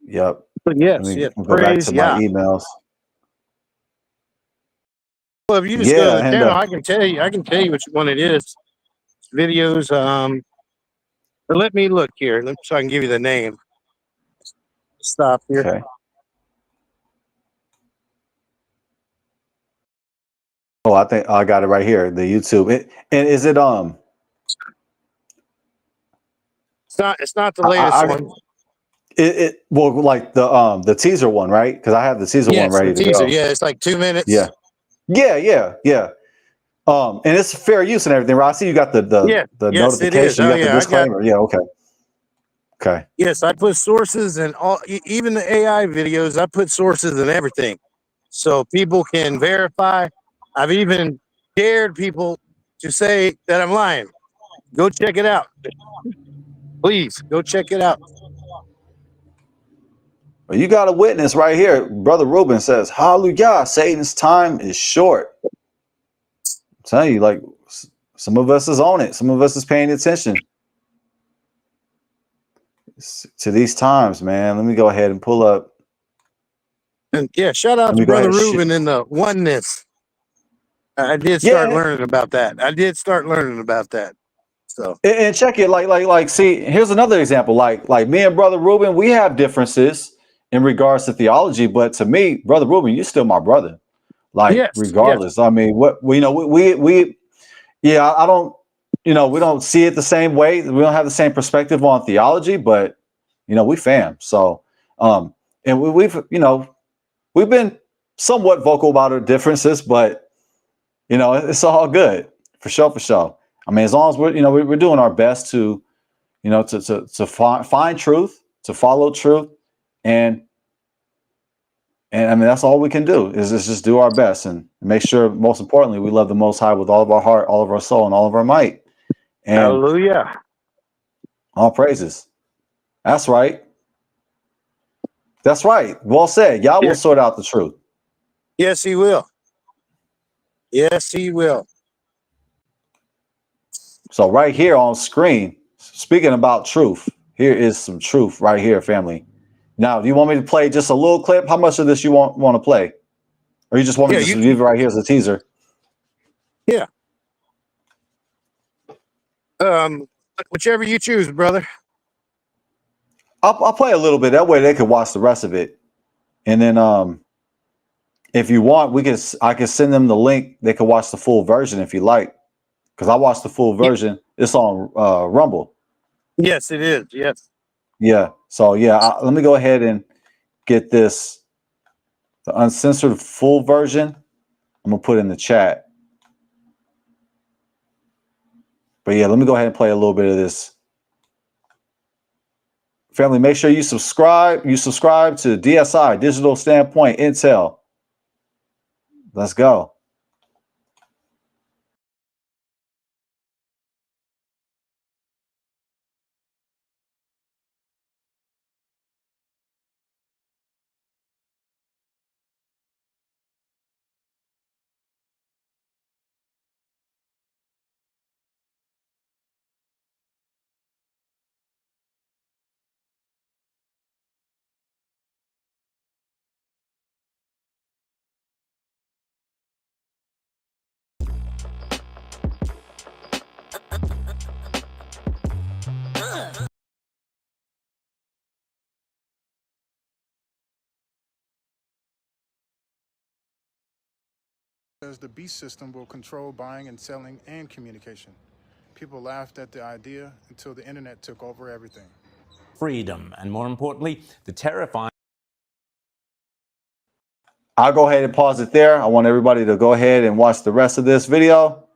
Yep. But Let yes, me yes. go back Praise to my Yah. emails. Well, if you just go to Yeah, the and channel, I can tell you which one it is. Videos. But let me look here, so I can give you the name. Stop here. okay. Oh, I think I got it right here. The YouTube. And is it It's not the latest one. well, like the teaser one, right? Because I have the teaser one Yes, the ready to teaser. go. Yeah, it's like 2 minutes. Yeah. And it's fair use and everything, right? I see you got the Yes, it is. notification, you Oh got the yeah, disclaimer. Yeah, okay. yes, I put sources and all, even the AI videos. I put sources and everything, so people can verify. I've even dared people to say that I'm lying. Go check it out. Please go check it out. Well, you got a witness right here. Brother Reuben says, hallelujah, Satan's time is short. I'm telling you, like, some of us is on it. Some of us is paying attention to these times, man. Let me go ahead and pull up. And yeah, shout out Let to me go ahead Brother and Reuben in the oneness. I did start yeah, learning about that. So and check it. Like. See, here's another example. Like me and Brother Reuben, we have differences in regards to theology, but to me, Brother Reuben, you're still my brother. Like, yes, regardless. I mean, what we yeah, I don't, we don't see it the same way. We don't have the same perspective on theology, but we fam. So, and we've been somewhat vocal about our differences, but it's all good for sure, for sure. I mean, as long as we're doing our best to, to find truth, to follow truth, and I mean that's all we can do is just do our best and make sure, most importantly, we love the Most High with all of our heart, all of our soul, and all of our might. And hallelujah. all praises. That's right. That's right. Well said. Y'all will Yeah. sort out the truth. Yes, he will. Yes, he will. So right here on screen, speaking about truth, here is some truth right here, family. Now, do you want me to play just a little clip? How much of this you want to play? Or you just want me Yeah, to just leave it right here as a teaser? yeah. Whichever you choose, brother. I'll play a little bit. That way they can watch the rest of it. And then if you want, I can send them the link. They can watch the full version if you like. Because I watched the full version. It's on Rumble. Yes, it is. Yes. Yeah. So yeah, let me go ahead and get the uncensored full version. I'm gonna put in the chat. But yeah, let me go ahead and play a little bit of this. Family, make sure you subscribe. You subscribe to DSI, Digital Standpoint Intel. Let's go. Says the beast system will control buying and selling and communication. People laughed at the idea until the internet took over everything. Freedom, and more importantly, the terrifying. I'll go ahead and pause it there. I want everybody to go ahead and watch the rest of this video.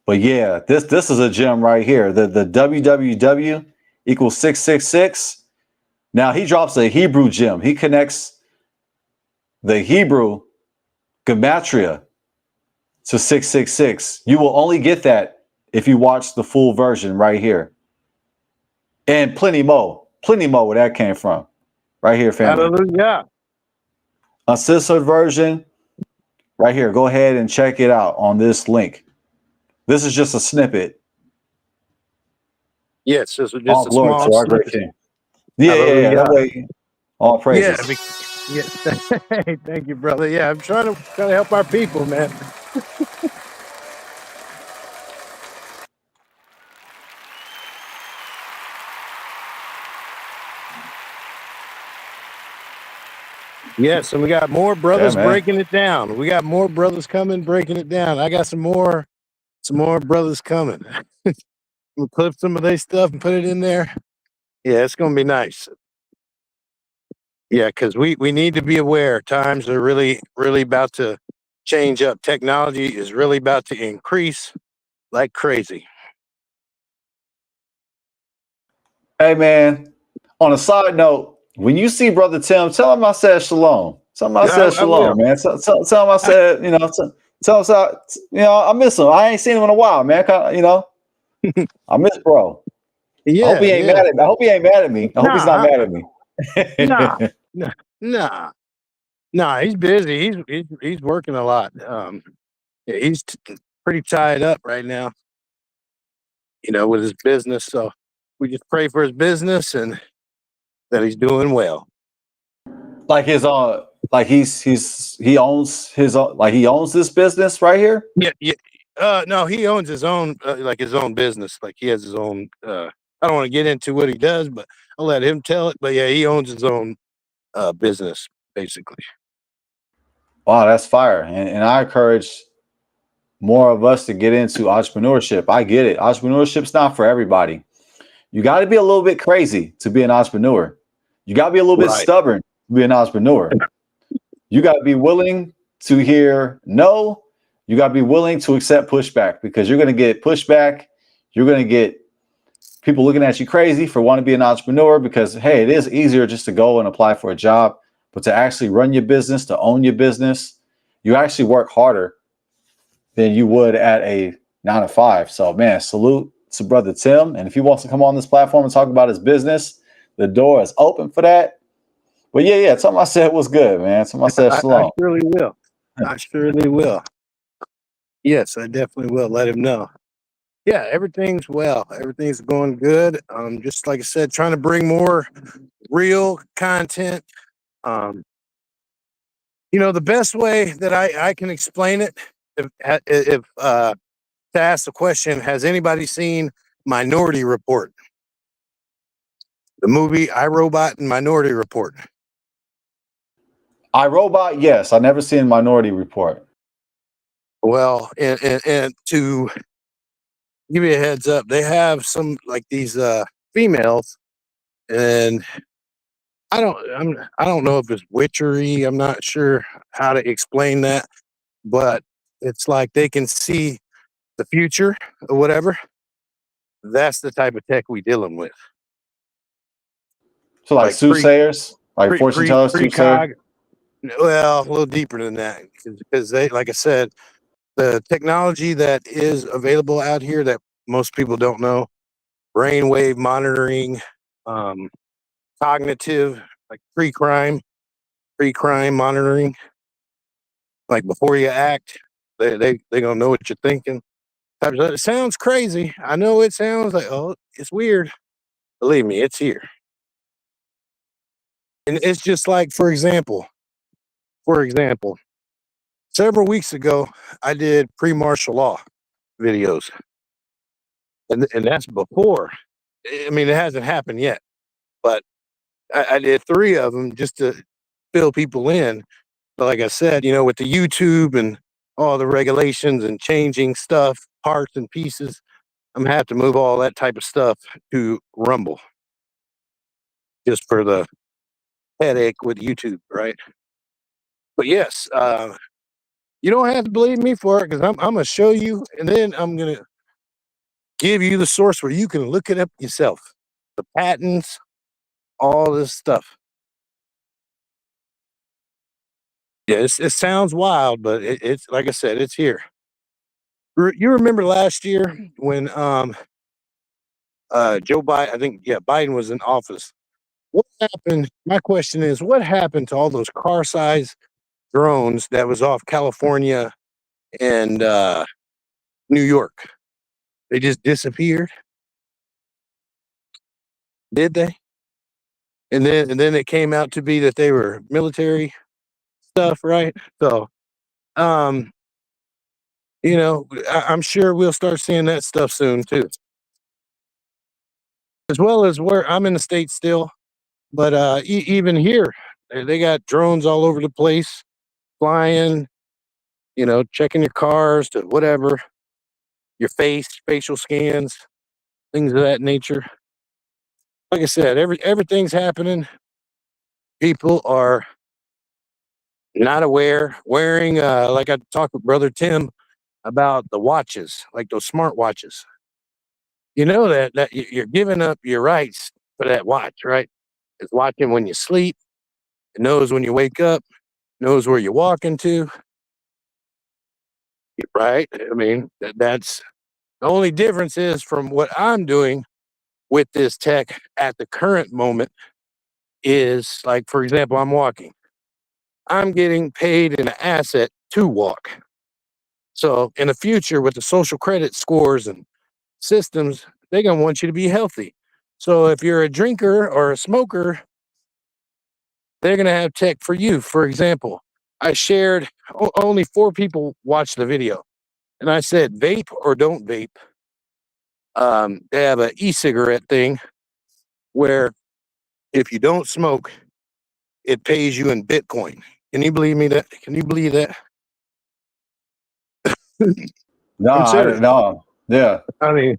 But yeah, this is a gem right here. The www equals 666. Now he drops a Hebrew gem. He connects the Hebrew gematria to 666. You will only get that if you watch the full version right here. And plenty more where that came from. Right here, family. Hallelujah. Uncensored version, right here. Go ahead and check it out on this link. This is just a snippet. Yes, this was All just a glory small to our great snippet. King. Yeah. Hallelujah. That way, all praises. Yeah. Hey, thank you, brother. Yeah, I'm trying to help our people, man. Yes, and we got more brothers man. breaking it down. We got more brothers coming, breaking it down. I got some more brothers coming. We'll clip some of their stuff and put it in there. Yeah, it's gonna be nice. Yeah, because we need to be aware. Times are really, really about to change up. Technology is really about to increase like crazy. Hey, man. On a side note, when you see Brother Tim, tell him I said shalom. Tell him I said I will. shalom, man. Tell him I said, tell him, I miss him. I ain't seen him in a while, man. I miss bro. I hope Yeah, he ain't yeah. mad at me. I hope he ain't mad at me. I hope he's not Nah, mad at me. nah, nah, nah, nah. He's busy. He's working a lot. Yeah, he's pretty tied up right now, with his business. So we just pray for his business and that he's doing well. Like his like he owns his own, like he owns this business right here. Yeah, yeah. No, he owns his own, like his own business. Like he has his own. I don't want to get into what he does, but I'll let him tell it. But yeah, he owns his own business basically. Wow, that's fire. And I encourage more of us to get into entrepreneurship. I get it. Entrepreneurship's not for everybody. You got to be a little bit crazy to be an entrepreneur. You got to be a little bit Right. stubborn to be an entrepreneur. You got to be willing to hear no. You got to be willing to accept pushback, because you're going to get pushback. You're going to get people looking at you crazy for wanting to be an entrepreneur, because, hey, it is easier just to go and apply for a job. But to actually run your business, to own your business, you actually work harder than you would at a 9 to 5. So, man, salute to Brother Tim. And if he wants to come on this platform and talk about his business, the door is open for that. But yeah, tell him I said was good, man. Tell him I said I shalom. surely will. I surely will. Yes, I definitely will. Let him know. Yeah, everything's well. Everything's going good. Just like I said, trying to bring more real content. Um, the best way that I can explain it, if to ask the question, has anybody seen Minority Report? The movie iRobot and Minority Report. iRobot, yes. I never seen Minority Report. Well, and to give you a heads up, they have some like these females, and I don't know if it's witchery. I'm not sure how to explain that, but it's like they can see the future or whatever. That's the type of tech we dealing with. So like Like soothsayers, like fortune tellers, soothsayer. precog. Well, a little deeper than that, because they, like I said, the technology that is available out here that most people don't know, brainwave monitoring, um, cognitive, like pre-crime monitoring, like before you act, they gonna know what you're thinking. It sounds crazy. I know it sounds like, oh, it's weird. Believe me, it's here. And it's just like, for example, several weeks ago, I did pre-martial law videos, and that's before. I mean, it hasn't happened yet, but I did 3 of them just to fill people in. But like I said, with the YouTube and all the regulations and changing stuff, parts and pieces, I'm gonna have to move all that type of stuff to Rumble, just for the headache with YouTube, right? But yes, you don't have to believe me for it, because I'm gonna show you, and then I'm gonna give you the source where you can look it up yourself. The patents, all this stuff. Yeah, it sounds wild, but it's like I said, it's here. You remember last year when Joe Biden, I think, yeah, Biden was in office. What happened? My question is, what happened to all those car-sized drones that was off California and New York? They just disappeared, did they? And then it came out to be that they were military stuff, right? So, um, I'm sure we'll start seeing that stuff soon too, as well as where I'm in the States still. But even here, they got drones all over the place, flying. Checking your cars to whatever, your face, facial scans, things of that nature. Like I said, everything's happening. People are not aware. Wearing, like I talked with Brother Tim about the watches, like those smart watches. You know that you're giving up your rights for that watch, right? It's watching when you sleep. It knows when you wake up. Knows where you're walking to. Right? I mean, that's the only difference is from what I'm doing with this tech at the current moment is, like, for example, I'm walking. I'm getting paid in an asset to walk. So in the future, with the social credit scores and systems, they're gonna want you to be healthy. So if you're a drinker or a smoker, they're gonna have tech for you. For example, I shared only 4 people watched the video, and I said vape or don't vape. They have an e-cigarette thing where if you don't smoke, it pays you in Bitcoin. Can you believe me that? Can you believe that? No, I'm I serious. don't know. Yeah. I mean,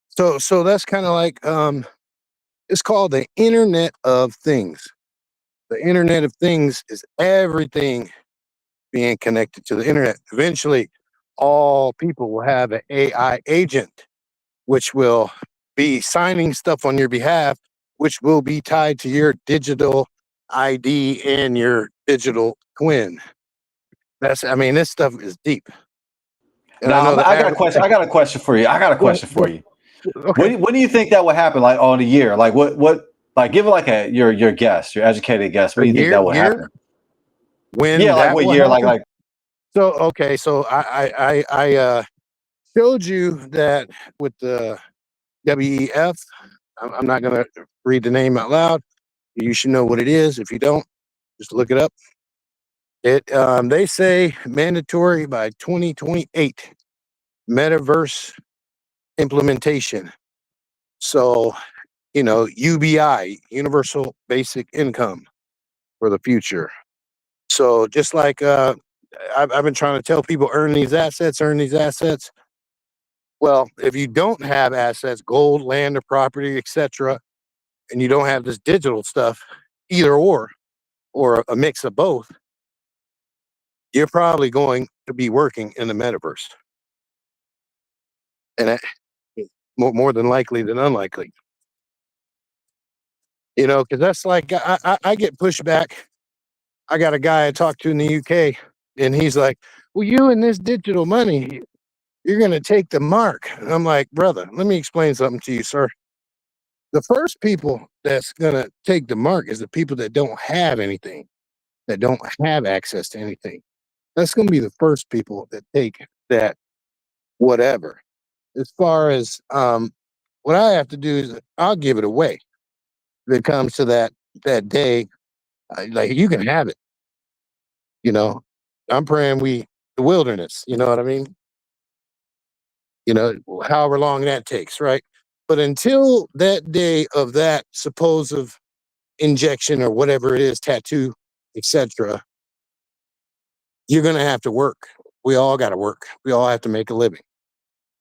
so that's kind of like it's called the Internet of Things. The Internet of Things is everything being connected to the internet. Eventually, all people will have an AI agent, which will be signing stuff on your behalf, which will be tied to your digital ID and your digital twin. I mean, this stuff is deep. And I Now know the I got a average. question. I got a question for you. I got a Go ahead, question go for you. ahead. Okay. When do you think that would happen? Like on a year? Like what? Like give it like your guess, your educated guess. When A do you think that would year happen? when Yeah, like that what will year? Like happen. like So okay, so I showed you that with the WEF. I'm not gonna read the name out loud. You should know what it is. If you don't, just look it up. They say mandatory by 2028 metaverse implementation. So UBI, universal basic income for the future. So just like I've been trying to tell people, earn these assets, earn these assets. Well, if you don't have assets, gold, land, or property, etc., and you don't have this digital stuff, either or a mix of both, you're probably going to be working in the metaverse, and that, more than likely than unlikely. Because that's like I get pushback. I got a guy I talked to in the UK, and he's like, "Well, you and this digital money, you're going to take the mark." And I'm like, "Brother, let me explain something to you, sir. The first people that's going to take the mark is the people that don't have anything, that don't have access to anything. That's going to be the first people that take that whatever. As far as what I have to do is I'll give it away. If it comes to that day, like you can have it. You know, I'm praying the wilderness. You know what I mean? However long that takes, right? But until that day of that supposed injection or whatever it is, tattoo, etc., you're gonna have to work. We all got to work. We all have to make a living.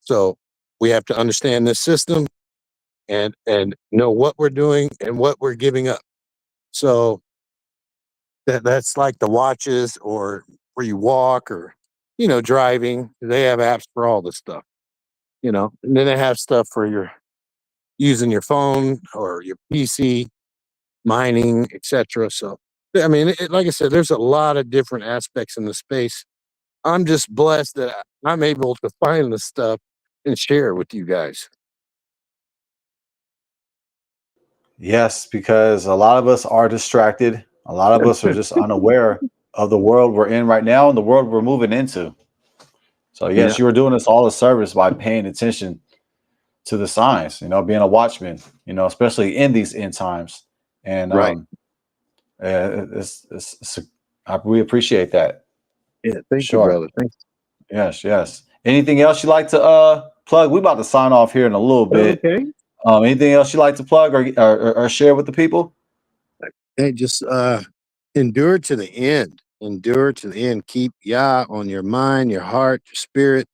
So we have to understand this system and know what we're doing and what we're giving up. So that's like the watches or where you walk or driving. They have apps for all this stuff. And then they have stuff for your using your phone or your PC, mining, etc. So I mean, like I said, there's a lot of different aspects in the space. I'm just blessed that I'm able to find the stuff and share it with you guys. Yes, because a lot of us are distracted. A lot of us are just unaware of the world we're in right now and the world we're moving into. So Yeah, yes, you are doing us all a service by paying attention to the signs, being a watchman, especially in these end times. And right. we appreciate that. Yeah, thank you, Sure. brother. Thanks. Yes, yes. Anything else you'd like to plug? We're about to sign off here in a little bit. Okay. Anything else you'd like to plug or share with the people? Hey, just endure to the end. Endure to the end. Keep Yah on your mind, your heart, your spirit.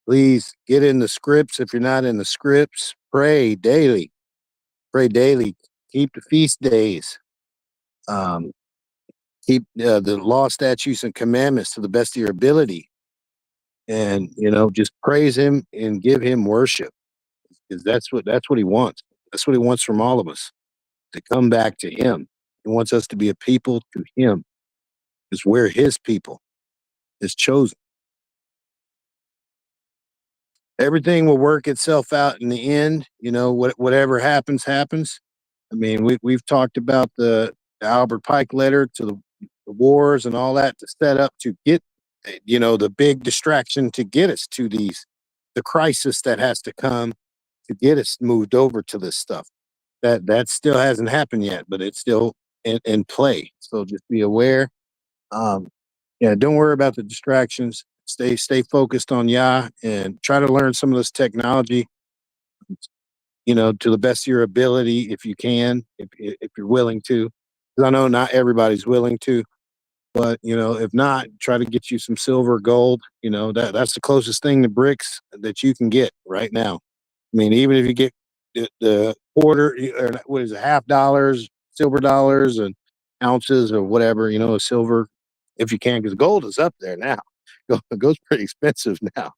Please get in the scripts. If you're not in the scripts, pray daily. Pray daily. Keep the feast days. Um, keep the law, statutes, and commandments to the best of your ability. And just praise him and give him worship. Because that's what he wants. That's what he wants from all of us, to come back to him. He wants us to be a people to him, because we're his people, his chosen. Everything will work itself out in the end. Whatever happens, happens. I mean, we've talked about the Albert Pike letter to the wars and all that to set up to get, the big distraction to get us to the crisis that has to come to get us moved over to this stuff. That still hasn't happened yet, but it's still in play. So just be aware. Um, yeah, don't worry about the distractions. Stay focused on Yah and try to learn some of this technology, to the best of your ability if you can, if you're willing to. 'Cause I know not everybody's willing to, but if not, try to get you some silver, gold. That's the closest thing to bricks that you can get right now. I mean, even if you get the quarter, or what is it, $half, silver dollars, and ounces or whatever, silver, if you can, because gold is up there now. Gold's pretty expensive now.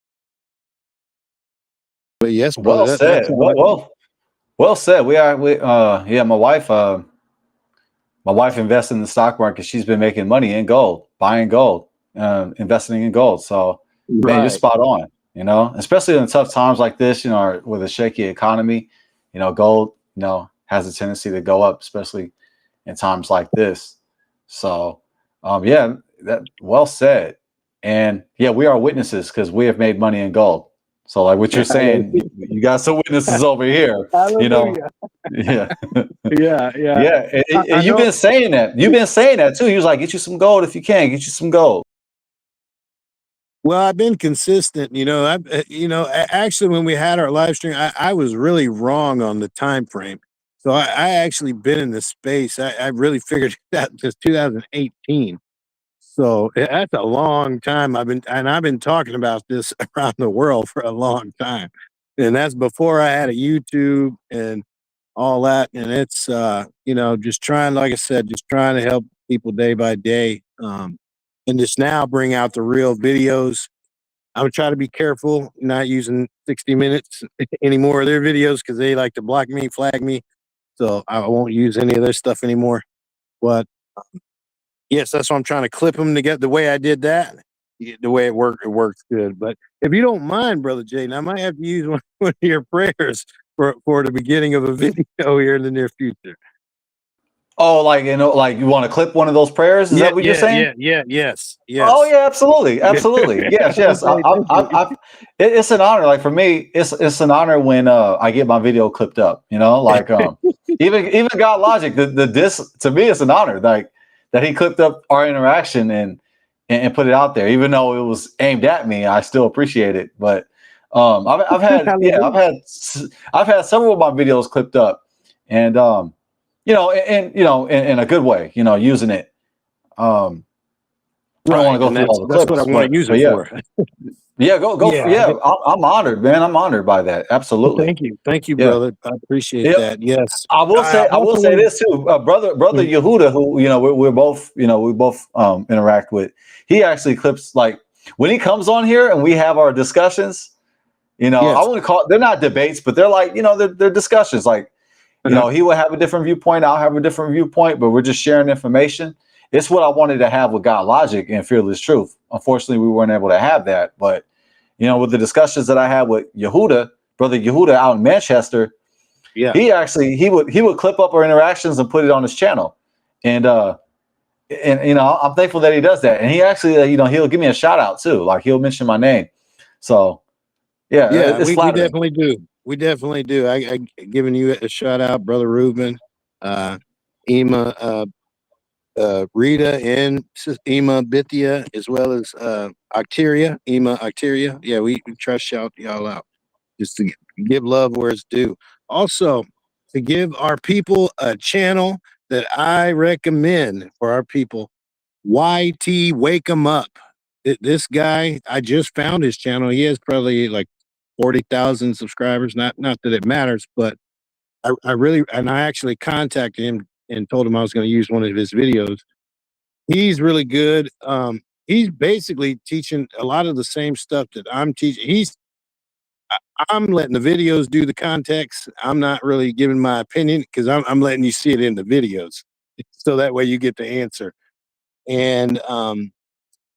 But yes, brother, Well that's said. all. Well said. Yeah, my wife invests in the stock market. She's been making money in gold, buying gold, investing in gold. So, man, you're Right. spot on. Especially in tough times like this, with a shaky economy, gold, has a tendency to go up, especially in times like this. So, yeah, that well said. And yeah, we are witnesses because we have made money in gold. So, like what you're saying, you got some witnesses over here. Hallelujah. Yeah. Yeah, yeah. Yeah, I and you've know. been saying that. You've been saying that too. He was like, "Get you some gold if you can. Get you some gold." Well, I've been consistent. Actually, when we had our live stream, I was really wrong on the time frame. So I actually been in this space. I really figured that since 2018. So that's a long time. I've been talking about this around the world for a long time, and that's before I had a YouTube and all that. And it's just trying, like I said, just trying to help people day by day, and just now bring out the real videos. I'm gonna try to be careful, not using 60 minutes anymore of their videos because they like to block me, flag me. So I won't use any of their stuff anymore. But yes, that's why I'm trying to clip them together the way I did that. The way it works good. But if you don't mind, brother Jaden, I might have to use one of your prayers for the beginning of a video here in the near future. Oh, like you want to clip one of those prayers? Is Yeah, that what you're yeah, saying? yeah, yeah, yes, Oh yes. yeah, absolutely, absolutely. Yes, yes. Okay, thank you. It's an honor. Like for me, it's an honor when I get my video clipped up. Even Godlogic, the disc to me, it's an honor. Like that he clipped up our interaction and put it out there. Even though it was aimed at me, I still appreciate it. But I've had Hallelujah. I've had several of my videos clipped up, and in a good way. Using it. I don't want Right, to go and through all the that's what I clips, want to use but it yeah, for. yeah, go. Yeah, Yeah, I'm honored, man. I'm honored by that. Absolutely. thank you, Yeah. brother. I appreciate Yeah. that. Yes, I will I say, I will also say want. this too, brother Mm, Yehuda, who we're both, we both interact with. He actually clips like when he comes on here and we have our discussions. I yes, wouldn't call they're not debates, but they're like they're discussions. Like uh-huh. he will have a different viewpoint, I'll have a different viewpoint, but we're just sharing information. It's what I wanted to have with God Logic and Fearless Truth. Unfortunately, we weren't able to have that, but you know, with the discussions that I had with Yehuda, brother Yehuda out in Manchester, Yeah. he would clip up our interactions and put it on his channel. And you know, I'm thankful that he does that. And he actually, you know, he'll give me a shout out too. Like he'll mention my name. So yeah, Yeah, it's we flattering. definitely do. We definitely do. I giving you a shout out, brother Ruben, Ema, Rita, and Ema Bithia, as well as Octeria, Ema Octeria. Yeah, we try to shout y'all out just to give love where it's due. Also, to give our people a channel that I recommend for our people, YT Wake 'em Up. This guy, I just found his channel. He has probably like 40,000 subscribers. Not that it matters, but I actually contacted him and told him I was going to use one of his videos. He's really good. He's basically teaching a lot of the same stuff that I'm teaching. I'm letting the videos do the context. I'm not really giving my opinion because I'm letting you see it in the videos, so that way you get the answer. And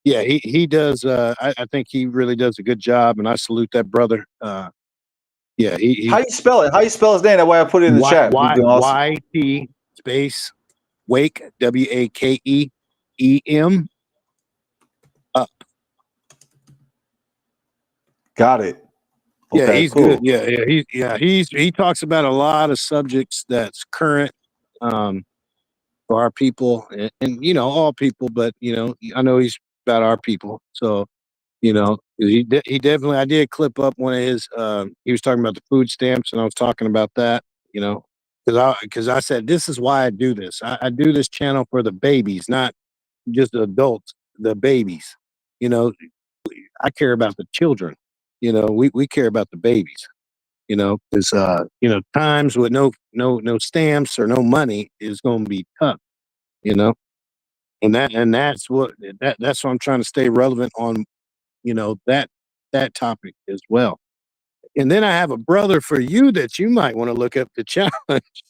yeah, he does. I think he really does a good job, and I salute that brother. Yeah, How you spell it? How you spell his name? That way I put it in the chat. YT space Wake WAKEEM up. Got it. Okay, Yeah, he's cool. good. He talks about a lot of subjects that's current for our people, and you know, all people, but you know, I know he's about our people. So you know, he definitely. I did clip up one of his. He was talking about the food stamps, and I was talking about that. You know, because I said this is why I do this. I do this channel for the babies, not just the adults. The babies. You know, I care about the children. You know, we care about the babies. You know, because you know, times with no stamps or no money is going to be tough. You know, and that's what that's what I'm trying to stay relevant on. You know, that topic as well. And then I have a brother for you that you might want to look up, the challenge.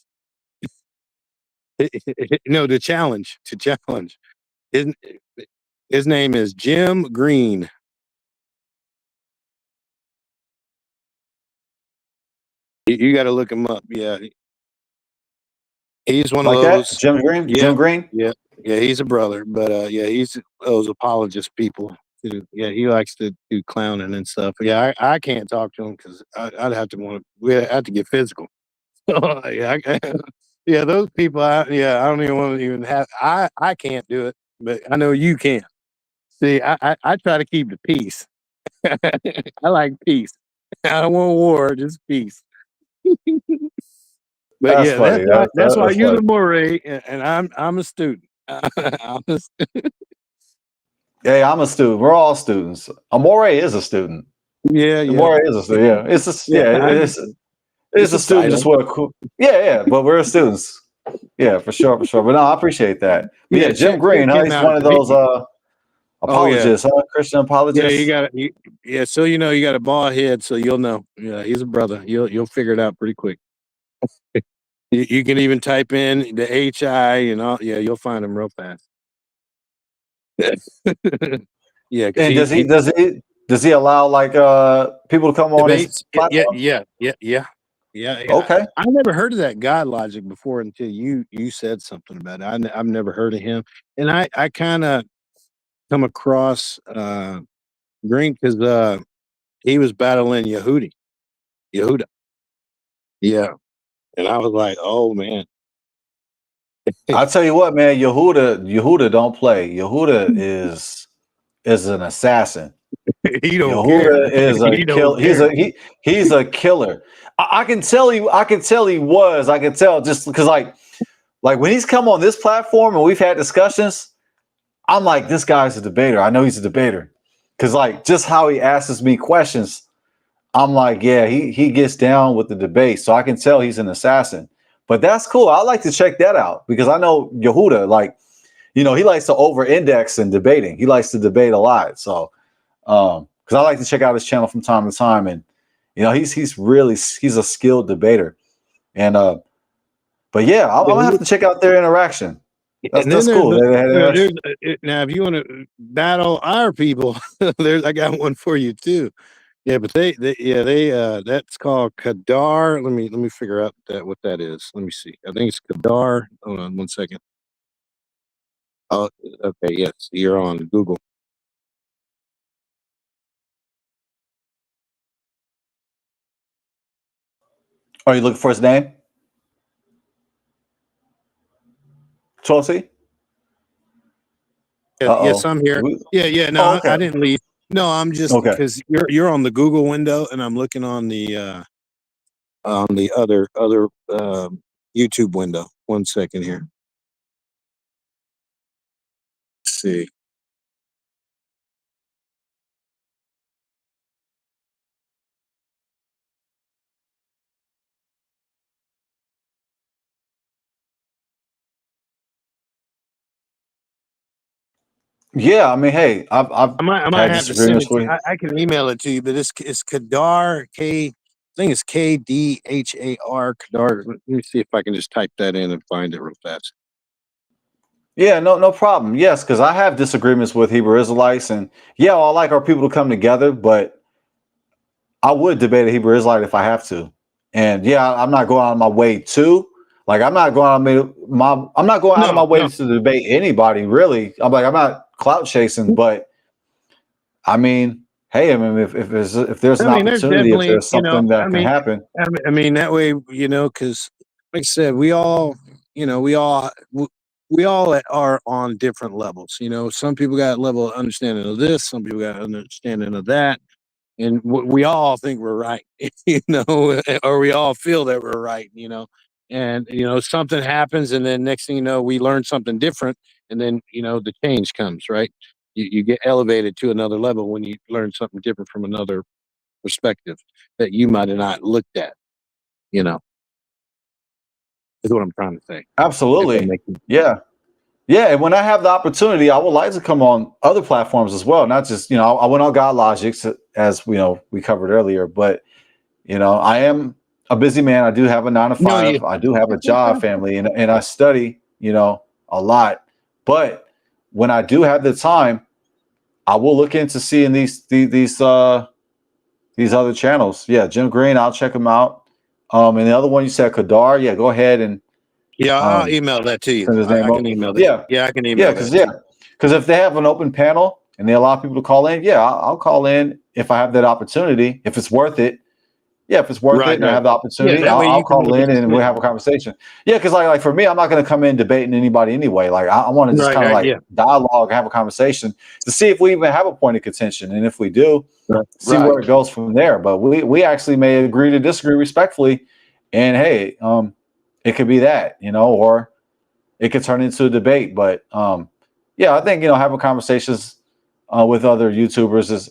No, the challenge to challenge. His, his name is Jim Green. You got to look him up. Yeah, he's one of Like that? those. Jim Green? Yeah, Jim Green? yeah, yeah. He's a brother, but yeah, he's those apologist people. Yeah, he likes to do clowning and stuff. Yeah, I can't talk to him because I'd have to we'd have to get physical. Yeah, yeah, those people. I don't even want to even have. I can't do it, but I know you can. See, I try to keep the peace. I like peace. I don't want war, just peace. But That's yeah, funny. that's why That's you're funny. the moray, and I'm a student. Hey, I'm a student. We're all students. Amore is a student. Yeah, yeah, Amore is a student. Yeah, it's just yeah. it's It's a a student just title. with a cool. Yeah, but we're students. Yeah, for sure. But no, I appreciate that. But yeah, Yeah, Jim check Green, huh? him He's out. one of those Oh yeah, apologists, huh? Christian yeah. You apologists. got yeah. So you know you got a bald head, so you'll know. Yeah, he's a brother. You'll figure it out pretty quick. You can even type in the HI and all. Yeah, you'll find him real fast. Yeah, because And he does he allow like people to come on his debates. platform? Yeah. Okay. I never heard of that Godlogic before until you said something about it. I've never heard of him, and I kind of come across Green because he was battling Yehuda. Yeah, and I was like, oh man, I'll tell you what, man, Yehuda don't play. Yehuda is an assassin. he don't care. Yehuda is a He don't kill. care. He's a killer. I can tell you. I can tell he was. I can tell just because like when he's come on this platform and we've had discussions, I'm like, this guy's a debater. I know he's a debater because like just how he asks me questions, I'm like, yeah, he gets down with the debate. So I can tell he's an assassin. But that's cool. I like to check that out because I know Yehuda, like, you know, he likes to over-index in debating. He likes to debate a lot. So because I like to check out his channel from time to time, and you know he's a skilled debater, and but yeah, I'm gonna have to check out their interaction. And then That's cool. now if you want to battle our people, I got one for you too. Yeah, but that's called Kadar. Let me figure out what that is. Let me see. I think it's Kadar. Hold on 1 second. Oh, okay. Yes, you're on Google. Are you looking for his name? Chelsea? Yes, Uh-oh. I'm here. Yeah. No, Oh, I okay. didn't leave. No, I'm just Okay. because you're on the Google window, and I'm looking on the other YouTube window. 1 second here. Let's see. Yeah, I mean, hey, I've I might had have to send disagreements it to with you. I can email it to you, but it's Kadar K. I think it's KDHAR Kadar. Let me see if I can just type that in and find it real fast. Yeah, no problem. Yes, because I have disagreements with Hebrew Israelites, and yeah, I like our people to come together, but I would debate a Hebrew Israelite if I have to. And yeah, I'm not going out of my way to. Like, I'm not going out of I'm not going out of my No, way no. to debate anybody, really. I'm not clout chasing, but I mean, hey, I mean, if there's an I mean, there's opportunity, if definitely, there's something that can happen. I mean that way, because like I said, we all, we all are on different levels. Some people got a level of understanding of this, some people got understanding of that, and we all think we're right, or we all feel that we're right, and something happens, and then next thing you know, we learn something different, and then the change comes, right? You get elevated to another level when you learn something different from another perspective that you might have not looked at, you know, is what I'm trying to say. If that Absolutely. makes sense. Yeah. Yeah, and when I have the opportunity, I would like to come on other platforms as well. Not just, I went on Godlogic as we covered earlier, but I am a busy man. I do have a nine to No, you five. I do have a job, family, and I study, a lot. But when I do have the time, I will look into seeing these other channels. Yeah, Jim Green, I'll check them out. And the other one you said, Kadar, yeah, go ahead and yeah, I'll um email that to you. send his name I up. can email that. Yeah, Yeah, I can yeah, email that because to you. if they have an open panel and they allow people to call in, yeah, I'll call in if I have that opportunity. If it's worth it, yeah, if it's worth it Right, and I right. have the Yeah, opportunity, that way I'll you can call look at in and we'll have a conversation. Yeah, because like for me, I'm not going to come in debating anybody anyway. Like I want to just right, kind of right, like yeah. dialogue, have a conversation to see if we even have a point of contention, and if we do, see Right. where it goes from there. But we actually may agree to disagree respectfully, and hey, it could be that, or it could turn into a debate. But yeah, I think having conversations with other YouTubers is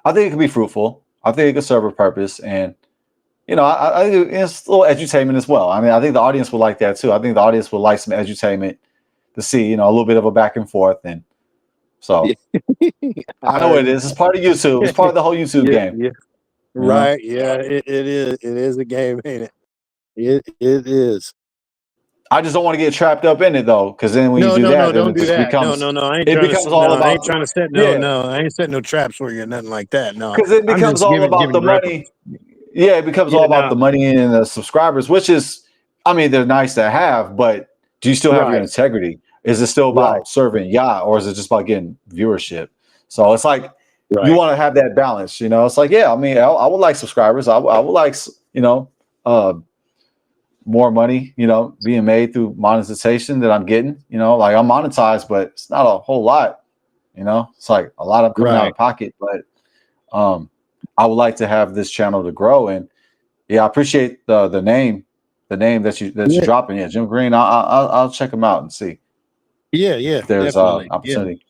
I think it could be fruitful. I think it could serve a purpose, and I think it's a little edutainment as well. I mean, I think the audience would like that too. I think the audience would like some edutainment to see, a little bit of a back and forth, and so I know what it is. It's part of YouTube. It's part of the whole YouTube Yeah, game. yeah. You know, Right. Yeah, it is. It is a game, ain't it? It is. I just don't want to get trapped up in it though, because then when you No, do no, that, no, then don't it do just that. No, becomes no, no. I ain't it trying to becomes all no, I ain't about trying to set yeah, I ain't setting no traps for you or nothing like that. No. because it I'm becomes just all about giving the reference. money. Yeah, it becomes Yeah, all about no. the money and the subscribers, which is, I mean, they're nice to have, but do you still have your Right, integrity? Is it still right, about serving Yah, or is it just about getting viewership? So it's like you right. want to have that balance. It's like, yeah, I mean, I would like subscribers. I would like, uh, more money, being made through monetization that I'm getting. Like I'm monetized, but it's not a whole lot. It's like a lot of coming out Right. of pocket, but I would like to have this channel to grow. And yeah, I appreciate the name that you're Yeah, dropping. Yeah, Jim Green. I'll check him out and see yeah, if there's definitely. Yeah. opportunity.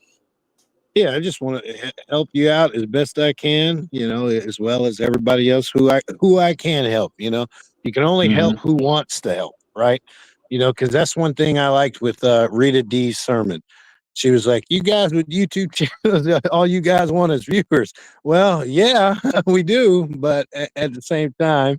Yeah, I just want to help you out as best I can, as well as everybody else who I can help. You can only help Hmm. who wants to help, right? Because that's one thing I liked with Rita D's sermon. She was like, "You guys with YouTube channels, all you guys want is viewers." Well, yeah, we do, but at the same time,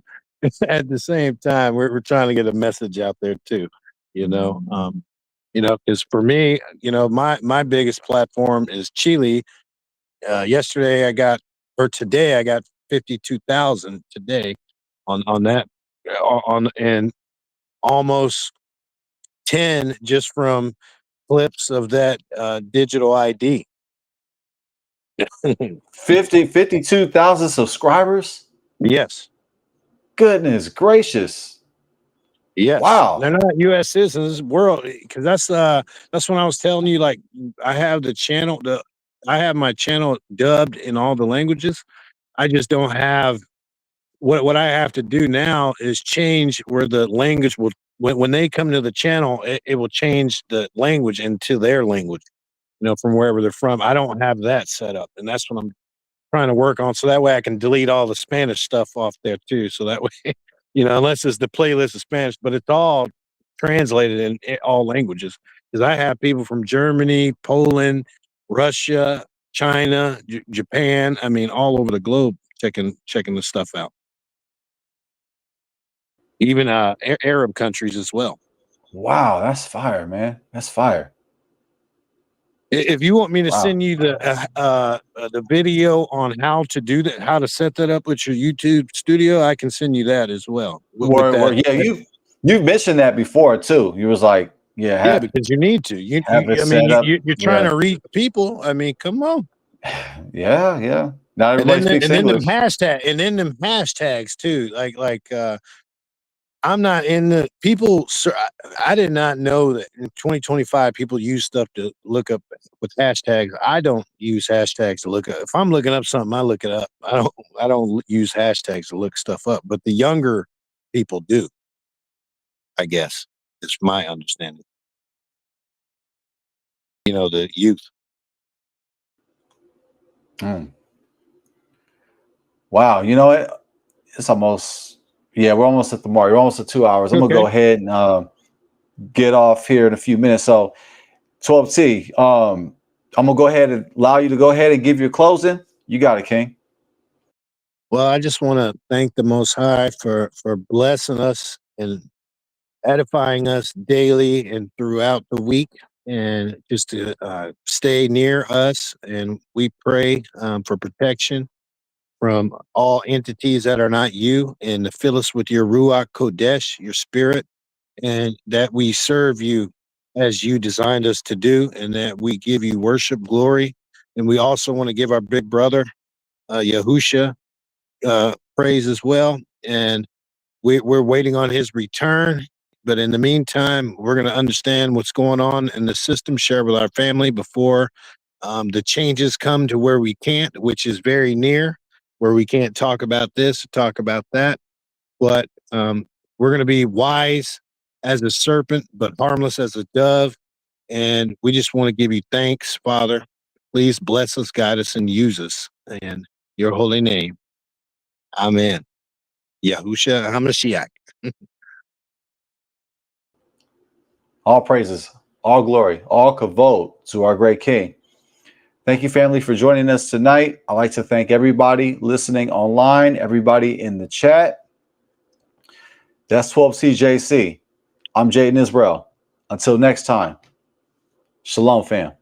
we're trying to get a message out there too. Because for me, my biggest platform is Chile. Today I got 52,000 today on that, and almost 10 just from clips of that digital ID. 52,000 subscribers. Yes. Goodness gracious. Yes, Wow. they're not U.S. citizens. World, because that's when I was telling you, like, I have the channel. I have my channel dubbed in all the languages. I just don't have what I have to do now is change where the language will when they come to the channel, it will change the language into their language. From wherever they're from. I don't have that set up, and that's what I'm trying to work on. So that way I can delete all the Spanish stuff off there too. So that way, unless it's the playlist of Spanish, but it's all translated in all languages. Because I have people from Germany, Poland, Russia, China, Japan. I mean, all over the globe checking the stuff out. Even Arab countries as well. Wow, that's fire, man. That's fire. If you want me to Wow. send you the video on how to do that, how to set that up with your YouTube studio, I can send you that as well. With that, Yeah, you've mentioned that before too. You was like, yeah, because you need to. have it set up. You're trying to reach people. I mean, come on. Yeah. Not And everybody speaks then them English. hashtags too. I'm not in the people. I did not know that in 2025 people use stuff to look up with hashtags. I don't use hashtags to look up. If I'm looking up something, I look it up. I don't use hashtags to look stuff up. But the younger people do. I guess it's my understanding. The youth. Wow, you know what? It's almost we're almost at the mark. We're almost at 2 hours. I'm gonna go ahead and get off here in a few minutes. So 12T, I'm gonna go ahead and allow you to go ahead and give your closing. You got it, King. Well, I just want to thank the Most High for blessing us and edifying us daily and throughout the week, and just to stay near us. And we pray for protection from all entities that are not you, and to fill us with your Ruach Kodesh, your spirit, and that we serve you as you designed us to do, and that we give you worship, glory. And we also want to give our big brother, Yahusha, praise as well. And we're waiting on his return. But in the meantime, we're going to understand what's going on in the system, share with our family before the changes come to where we can't, which is very near, where we can't talk about this, talk about that. But we're going to be wise as a serpent, but harmless as a dove. And we just want to give you thanks, Father. Please bless us, guide us, and use us in your holy name. Amen. Yahusha HaMashiach. All praises, all glory, all kavod to our great King. Thank you, family, for joining us tonight. I'd like to thank everybody listening online, everybody in the chat. That's 12CJC. I'm Jaydon Israel. Until next time, shalom, fam.